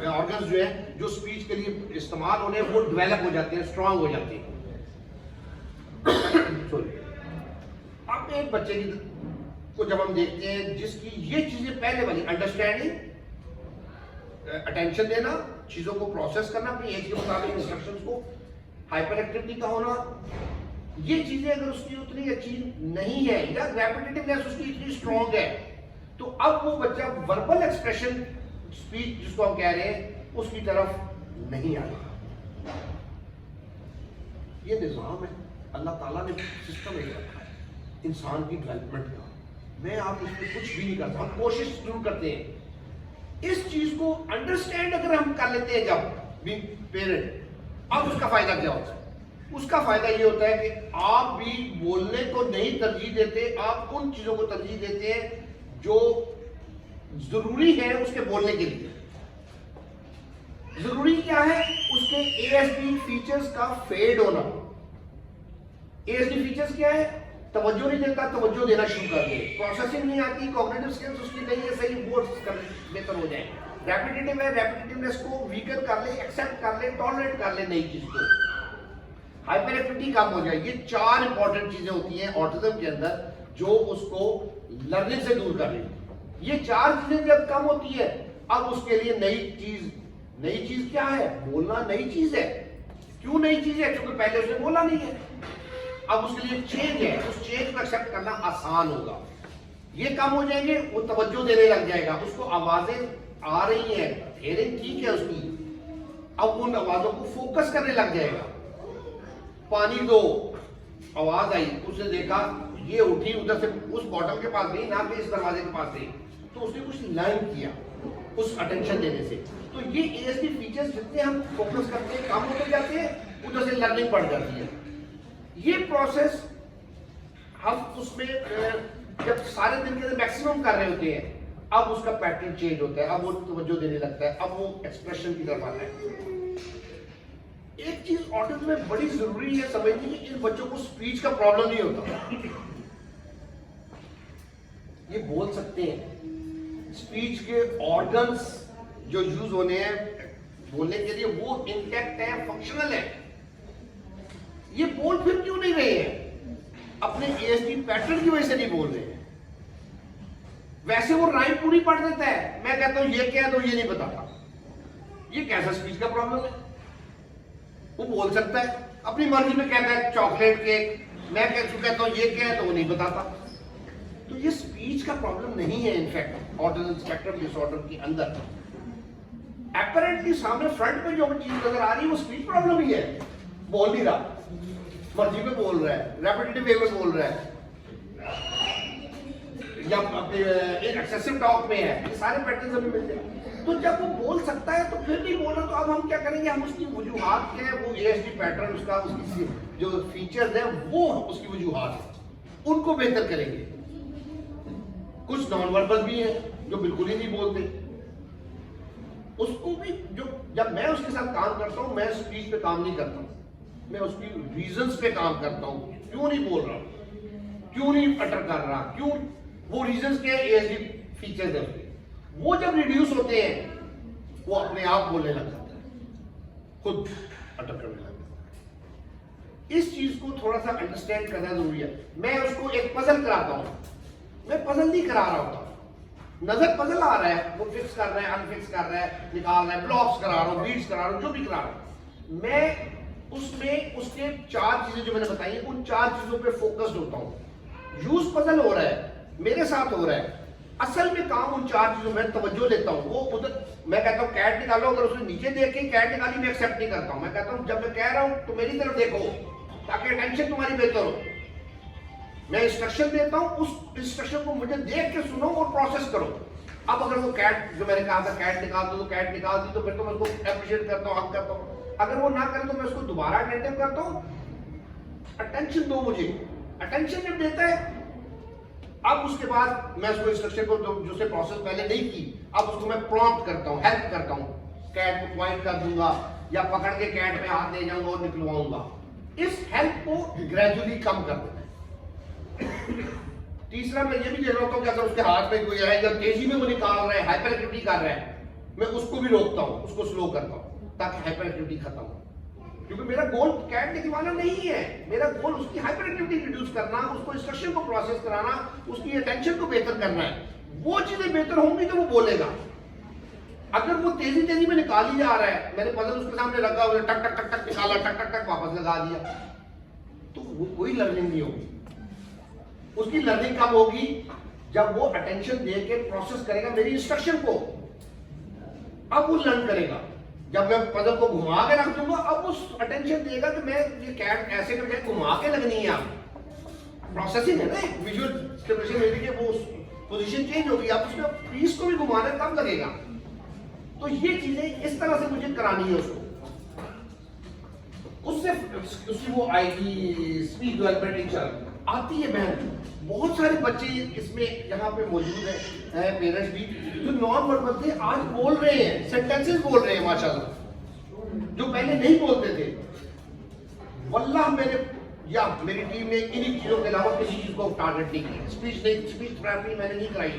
ऑर्गन्स जो है जो स्पीच के लिए इस्तेमाल होने वो डेवलप हो जाते हैं, स्ट्रांग हो जाते हैं। सॉरी, अब एक बच्चे की को जब हम देखते हैं जिसकी ये चीजें पहले वाली अंडरस्टैंडिंग, अटेंशन देना, चीजों को प्रोसेस करना अपनी एज के मुताबिक, इंस्ट्रक्शंस को, हाइपर एक्टिविटी का होना, ये चीजें अगर उसकी उतनी अच्छी नहीं है या रेपिटेटिवनेस उसकी इतनी स्ट्रांग है, तो अब वो बच्चा वर्बल एक्सप्रेशन स्पीच जिसको हम कह रहे हैं उसकी तरफ नहीं आएगा। ये निजाम है, अल्लाह ताला ने सिस्टम एक रखा है इंसान की डेवलपमेंट का। मैं आप इसमें कुछ भी नहीं करता, हम कोशिश जरूर करते हैं। इस चीज को अंडरस्टैंड अगर हम कर लेते हैं जब भी पेरेंट, अब उसका फायदा क्या होता है? उसका फायदा ये होता है कि आप भी बोलने को नहीं तरजीह देते, आप उन चीजों को तरजीह देते हैं जो जरूरी है उसके बोलने के लिए। जरूरी क्या है? उसके एएसडी फीचर्स का फेड होना। एएसडी फीचर्स क्या है? तवज्जो नहीं देता, तवज्जो देना शुरू कर दे, प्रोसेसिंग नहीं आती, कॉग्निटिव स्किल्स उसकी नहीं है सही, वो बेहतर हो जाए। रेपिटेटिव है, रेपिटेटिवनेस को वीकर कर ले, एक्सेप्ट कर ले, टॉलरेट कर ले नई चीज को, हाइपर एक्टिविटी कम हो जाए। ये 4 इंपॉर्टेंट चीजें होती हैं ऑटिज्म के अंदर जो उसको लर्निंग से दूर कर रही। ये 4 चीजें जब कम होती है, अब उसके लिए नई चीज क्या है? बोलना नई चीज है। क्यों नई चीज है? क्योंकि पहले उसने बोला नहीं है। अब उसके लिए चेंज है, उस चेंज को एक्सेप्ट करना आसान होगा। ये कम हो जाएंगे, वो तवज्जो देने लग जाएगा, उसको आवाजें आ रही हैं, हियरिंग ठीक है उसकी, अब उन आवाजों को फोकस करने लग जाएगा। पानी दो, आवाज आई, उसने देखा ये उठी उधर से, उस बॉटल के पास गई ना कि इस दरवाजे के पास गई, तो उसने कुछ लर्न किया उस अटेंशन देने से। तो ये एएसडी फीचर्स जितने हम फोकस करते हैं कम होते जाते हैं, उधर से लर्निंग बढ़ जाती है। ये प्रोसेस हम उसमें जब सारे दिन के अंदर मैक्सिमम कर रहे होते हैं, अब उसका पैटर्न चेंज होता है, अब वो तवज्जो देने लगता है, अब वो एक्सप्रेशन की तरफ आता है। एक चीज ऑटिज्म में बड़ी जरूरी है समझनी कि इन बच्चों को स्पीच का प्रॉब्लम नहीं होता, ये बोल सकते हैं। स्पीच के ऑर्गन्स जो यूज होने हैं बोलने के लिए वो इंटैक्ट है, फंक्शनल है। ये बोल फिर क्यों नहीं रहे हैं? अपने एएसडी पैटर्न की वजह से नहीं बोल रहे हैं। वैसे वो राइम पूरी पढ़ देता है, मैं कहता हूं ये क्या है तो ये नहीं बताता। ये कैसा स्पीच का प्रॉब्लम है? वो बोल सकता है, अपनी मर्जी में कहता है चॉकलेट केक, मैं कहता हूं ये क्या है तो वो नहीं बताता। तो ये स्पीच का प्रॉब्लम नहीं है। इनफैक्ट ऑटिज्म स्पेक्ट्रम डिसऑर्डर के अंदर एपरेंटली सामने फ्रंट पे जो चीज नजर आ रही है वो स्पीच प्रॉब्लम ही है। बोल नहीं रहा, मर्जी में बोल रहा है, रेपिटेटिव वे में बोल रहा है, या एक्सेसिव टॉक में है। ये सारे पैटर्न्स हमें मिलते हैं। तो जब वो बोल सकता है तो फिर नहीं बोल रहा, तो अब हम क्या करेंगे? हम उसकी वजूहात के वो एएसडी पैटर्न उसका उसकी जो फीचर्स है वो उसकी वजूहात है उनको बेहतर करेंगे। कुछ नॉन वर्बल भी है जो बिल्कुल ही नहीं बोलते, उसको भी जो जब मैं उसके साथ काम करता हूं, मैं स्पीच पे काम नहीं करता हूं, मैं उसकी रीजंस पे काम करता हूं। क्यों नहीं बोल रहा, क्यों नहीं अटर कर रहा, क्यों वो रीजंस के एएसडी फीचर्स है उसके, वो जब रिड्यूस होते हैं वो अपने आप बोलने लग जाता है, खुद अटर करने लग जाता है। इस चीज को थोड़ा सा अंडरस्टैंड करना जरूरी है। मैं उसको एक पजल कराता हूं, मैं पजल नहीं करा रहा होता, नजर पजल आ रहा है, वो फिक्स कर रहा है, अनफिक्स कर रहा है, निकाल रहा है, ब्लॉक्स करा रहा हूं, बीट्स करा रहा हूं, जो भी करा रहा हूं, मैं उसमें उसके 4 चीजें जो मैंने बताई उन 4 चीजों पे फोकस्ड होता हूं। यूज पजल हो रहा है, मेरे साथ हो रहा है, असल में काम उन 4 चीजों में तवज्जो देता हूं। वो उधर मैं कहता हूं कैट निकालो, अगर उसने नीचे देख के कैट निकाली मैं एक्सेप्ट नहीं करता हूं। मैं कहता हूं जब मैं कह रहा हूं तो मेरी तरफ देखो ताकि अटेंशन तुम्हारी बेहतर हो। मैं इंस्ट्रक्शन देता हूं, उस इंस्ट्रक्शन को मुझे देख के सुनो और प्रोसेस करो। अब अगर वो कैट जो मैंने कहा था कैट निकाल दो, तो कैट निकाल दी, तो फिर तो मैं उसको एप्रिशिएट करता हूं, हक करता हूं। अगर वो ना करे तो मैं उसको दोबारा अटेंटिव करता हूं, अटेंशन दो मुझे। अटेंशन जब देता है अब उसके बाद मैं उसको इंस्ट्रक्शन को जो से प्रोसेस पहले नहीं की, अब उसको मैं प्रॉम्प्ट करता हूं, हेल्प करता हूं, कैट को पॉइंट कर दूंगा या पकड़ के कैट पे हाथ ले जाऊंगा और निकलवाऊंगा। इस हेल्प को ग्रेजुअली कम कर देता है। तीसरा मैं ये भी देख रहा हूं कि अगर उसके हाथ में कोई है या तेजी में वो निकाल रहा है, हाइपर एक्टिविटी कर रहा है, मैं उसको भी रोकता हूं, उसको स्लो करता हूं ताकि हाइपर एक्टिविटी खत्म हो। क्योंकि मेरा गोल कैट निकलवाना नहीं है, मेरा गोल उसकी हाइपर एक्टिविटी रिड्यूस करना, उसको इंस्ट्रक्शन को प्रोसेस कराना, उसकी अटेंशन को बेहतर करना है। वो चीजें बेहतर होंगी तो वो बोलेगा। अगर वो तेजी तेजी में निकाल ही जा रहा है, मैंने पजल उसके सामने रखा हुआ, टक टक टक टक निकाला, टक टक टक वापस लगा दिया, तो वो कोई लर्निंग नहीं होगी। उसकी लर्निंग कब होगी? जब वो अटेंशन दे के प्रोसेस करेगा मेरी इंस्ट्रक्शन को, अब वो लर्न करेगा। जब मैं पजल को घुमा के रख दूंगा, अब वो अटेंशन देगा कि मैं ये कैट ऐसे करके घुमा के लगनी है। प्रोसेसिंग है ना, विजुअल स्टिमुलेशन मेरी के वो पोजीशन चेंज होगी, आप उसमें पीस को भी घुमाना तब लगेगा। तो ये चीजें इस तरह से मुझे करानी है उसको। उससे उसकी वो आएगी स्पीच डेवलपमेंट टीचर आती है बहन। बहुत सारे बच्चे इसमें यहाँ पे मौजूद है पेरेंट्स भी जो नॉन वर्बल थे, आज बोल रहे हैं, सेंटेंसेस बोल रहे हैं माशाल्लाह, जो पहले नहीं बोलते थे। वल्लाह मैंने या मेरी टीम ने इन्हीं चीजों के अलावा किसी चीज को टारगेट नहीं किया। स्पीच थेरेपी मैंने नहीं कराई,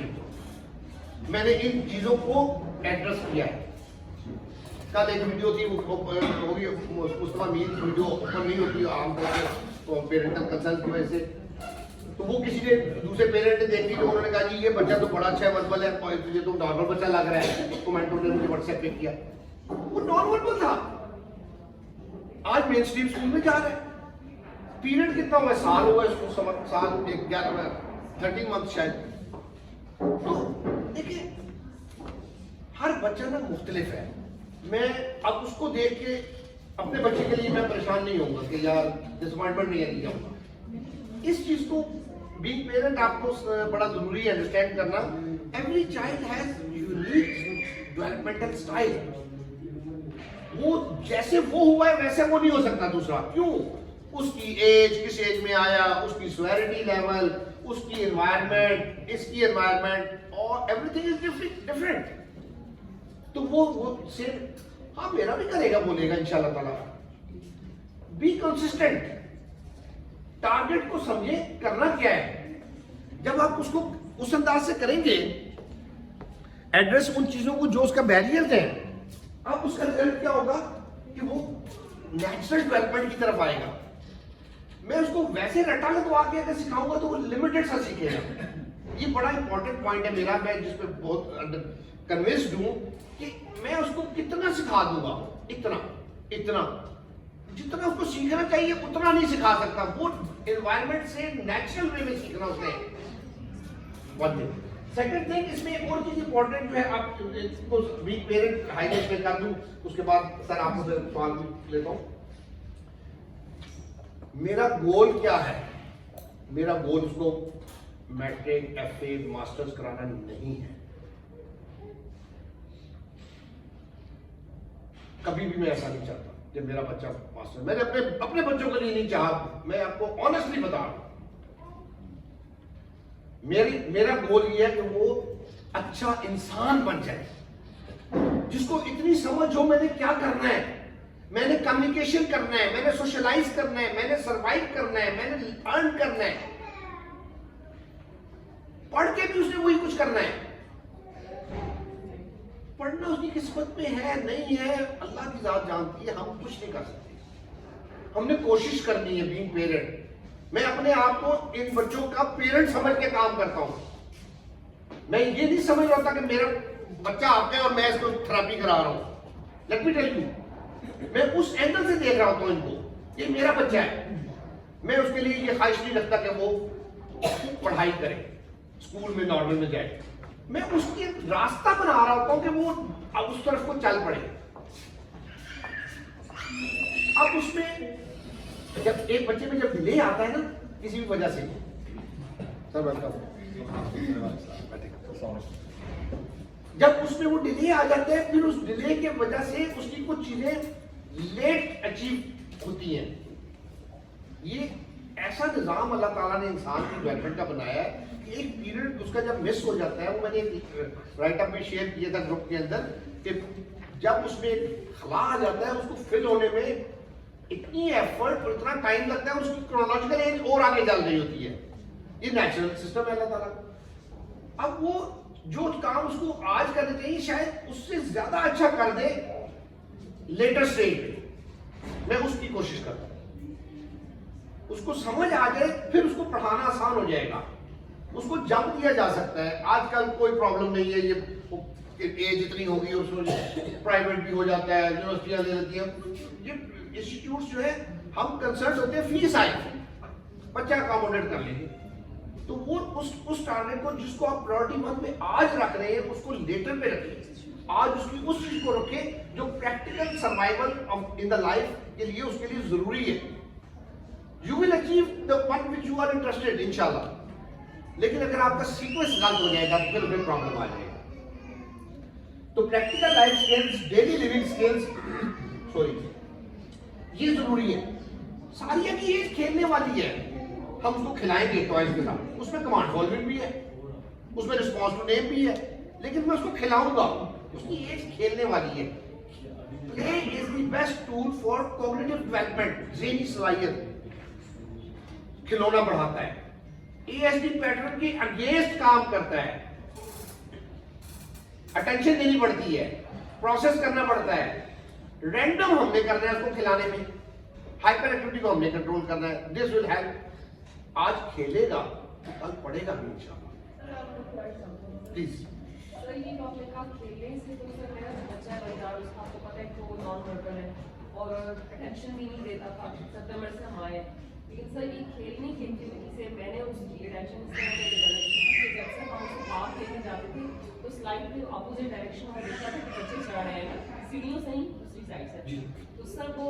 मैंने इन चीजों को एड्रेस किया है। कल एक वीडियो थी, मुस्तफा मीर की वीडियो ओपन नहीं होती आमतौर पर पेरेंटल कंसर्न की वजह से, तो वो किसी ने दूसरे पेरेंट ने देखी तो उन्होंने कहा जी ये बच्चा तो बड़ा अच्छा है, वर्बल है, तुझे तो नॉर्मल बच्चा लग रहा है। तो मेंटर ने मुझे व्हाट्सएप पे किया, वो नॉर्मल था, आज मेन स्ट्रीम स्कूल में जा रहा है। पीरियड कितना हुआ? साल हुआ इसको, साल 13 मंथ शायद। तो देखिए हर बच्चा ना मुख्तलिफ है। मैं अब उसको देख के अपने बच्चे के लिए मैं परेशान नहीं होऊंगा कि यार डिसअपॉइंटमेंट नहीं है जाऊंगा। इस चीज को बीइंग पेरेंट आपको बड़ा जरूरी है अंडरस्टैंड करना। Every child has unique developmental style. वो जैसे वो हुआ है वैसे वो नहीं हो सकता दूसरा। क्यों? उसकी एज, किस एज में आया, उसकी स्वेरिटी लेवल, उसकी एनवायरनमेंट, इसकी एनवायरनमेंट, और एवरीथिंग इज डिफरेंट। तो वो सेम, हाँ मेरा भी करेगा बोलेगा इंशाल्लाह ताला। बी कंसिस्टेंट, टारगेट को समझे करना क्या है। जब आप उसको उस अंदाज से करेंगे, एड्रेस उन चीजों को जो उसका बैरियर है, अब उसका रिजल्ट क्या होगा कि वो नेचुरल डेवलपमेंट की तरफ आएगा। मैं उसको वैसे रटा लटवा के अगर सिखाऊंगा तो वो लिमिटेड सा सीखेगा। ये बड़ा इंपॉर्टेंट पॉइंट है मेरा, मैं जिस पे बहुत कन्विंस्ड हूं कि मैं उसको कितना सिखा दूंगा, इतना जितना उसको सीखना चाहिए उतना नहीं सिखा सकता। वो एनवायरनमेंट से नेचुरल वे में सीखना उसने। सेकंड थिंग, इसमें एक और चीज इंपॉर्टेंट जो है, आप इसको भी पेरेंट हाईलाइट में कर दूं, उसके बाद सर आपसे सवाल लेता हूं। मेरा गोल क्या है? मेरा गोल उसको मैट्रिक, एफए, मास्टर्स कराना नहीं है। कभी भी मैं ऐसा नहीं चाहता कि मेरा बच्चा मास्टर, मैंने अपने बच्चों के लिए नहीं चाहा। मैं आपको ऑनेस्टली बता रहा हूं, मेरा गोल ये है कि वो अच्छा इंसान बन जाए, जिसको इतनी समझ हो मैंने क्या करना है, मैंने कम्युनिकेशन करना है, मैंने सोशलाइज करना है, मैंने सरवाइव करना है, मैंने अर्न करना है। पढ़ के भी उसने वही कुछ करना है। पढ़ना उसकी किस्मत में है नहीं है, अल्लाह की जात जानती है, हम कुछ नहीं कर सकते। हमने कोशिश करनी है। बीइंग पेरेंट, मैं अपने आप को इन बच्चों का पेरेंट समझ के काम करता हूं। मैं ये नहीं समझ रहा था कि मेरा बच्चा आपका है और मैं इसको थेरेपी करा रहा हूं। लेट मी टेल यू, मैं उस एंगल से देख रहा हूं इनको, ये मेरा बच्चा है। मैं उसके लिए ये ख्वाहिश नहीं रखता कि वो पढ़ाई करे, स्कूल में नॉर्मल में जाए। मैं उसकी रास्ता बना रहा होता हूं कि वो अब उस तरफ को चल पड़े। अब उसमें जब एक बच्चे में जब डिले आता है ना किसी भी वजह से, सर जब उसमें वो डिले आ जाते हैं, फिर उस डिले के वजह से उसकी कुछ चीजें लेट अचीव होती हैं। ये ऐसा निजाम अल्लाह ताला ने इंसान की डेवलपमेंट का बनाया है कि एक पीरियड उसका जब मिस हो जाता है, वो मैंने एक राइट अप में शेयर किया था ग्रुप के अंदर, कि जब उसमें खला आ जाता है उसको फिल होने में इतनी एफर्ट और इतना टाइम लगता है, उसकी क्रोनोलॉजिकल एज और आगे चल रही होती है। ये नेचुरल सिस्टम है अल्लाह ताला। अब वो जो काम उसको आज करना चाहिए शायद उससे ज्यादा अच्छा कर दे लेटर स्टेज पे। मैं उसकी कोशिश करता हूं, उसको समझ आ जाए, फिर उसको पढ़ाना आसान हो जाएगा। उसको जंप दिया जा सकता है। आजकल कोई प्रॉब्लम नहीं है, ये एज इतनी होगी उसमें प्राइवेट भी हो जाता है, यूनिवर्सिटियां ले लेती हैं। ये इंस्टीट्यूट जो है, हम कंसर्न होते हैं फीस आए, बच्चा अकोमोडेट कर लेंगे। तो वो उस टारगेट को जिसको आप प्रायोरिटी 1 में आज रख रहे हैं उसको लेटर पे रखिए। आज उसकी उस चीज को रखें जो practical survival in the life के लिए उसके लिए जरूरी है। You will achieve the one which you are interested इंशाल्लाह। लेकिन अगर आपका सीक्वेंस गलत हो जाएगा तो फिर उसमें प्रॉब्लम आ जाएगा। तो practical life skills, daily living skills, ये जरूरी है। सारिया की एज खेलने वाली है, हम उसको खिलाएंगे टॉयज के साथ, उसमें कमांड सॉल्विंग भी है, उसमें रिस्पॉन्स टू नेम भी है, लेकिन मैं उसको खिलाऊंगा। उसकी एज खेलने वाली है। Play is the best tool for cognitive development, ज़हनी सलाहियत खिलौना बढ़ाता है। एएसडी पैटर्न के अगेंस्ट काम करता है। अटेंशन देनी पड़ती है, प्रोसेस करना पड़ता है, रैंडम हमने करना है उसको खिलाने में, हाइपर एक्टिविटी को हमने कंट्रोल करना है। This will help. आज खेलेगा तो कल पढ़ेगा भी इंशाल्लाह। प्लीज सर, ये टॉपिक आप खेलने से तो सर मेरा बच्चा है बच्चा, उसका आपको पता है कि वो नॉन वर्बल है और अटेंशन भी नहीं देता था सितंबर से हम आए। लेकिन सर ये खेलने की एक्टिविटी से मैंने उसकी अटेंशन इस तरह से डेवलप की कि जब से हम उसको बाहर लेके जाते थे तो स्लाइड में अपोजिट डायरेक्शन में देखता था कि बच्चे चढ़ रहे हैं सीढ़ियों से ही दूसरी साइड से। तो सर वो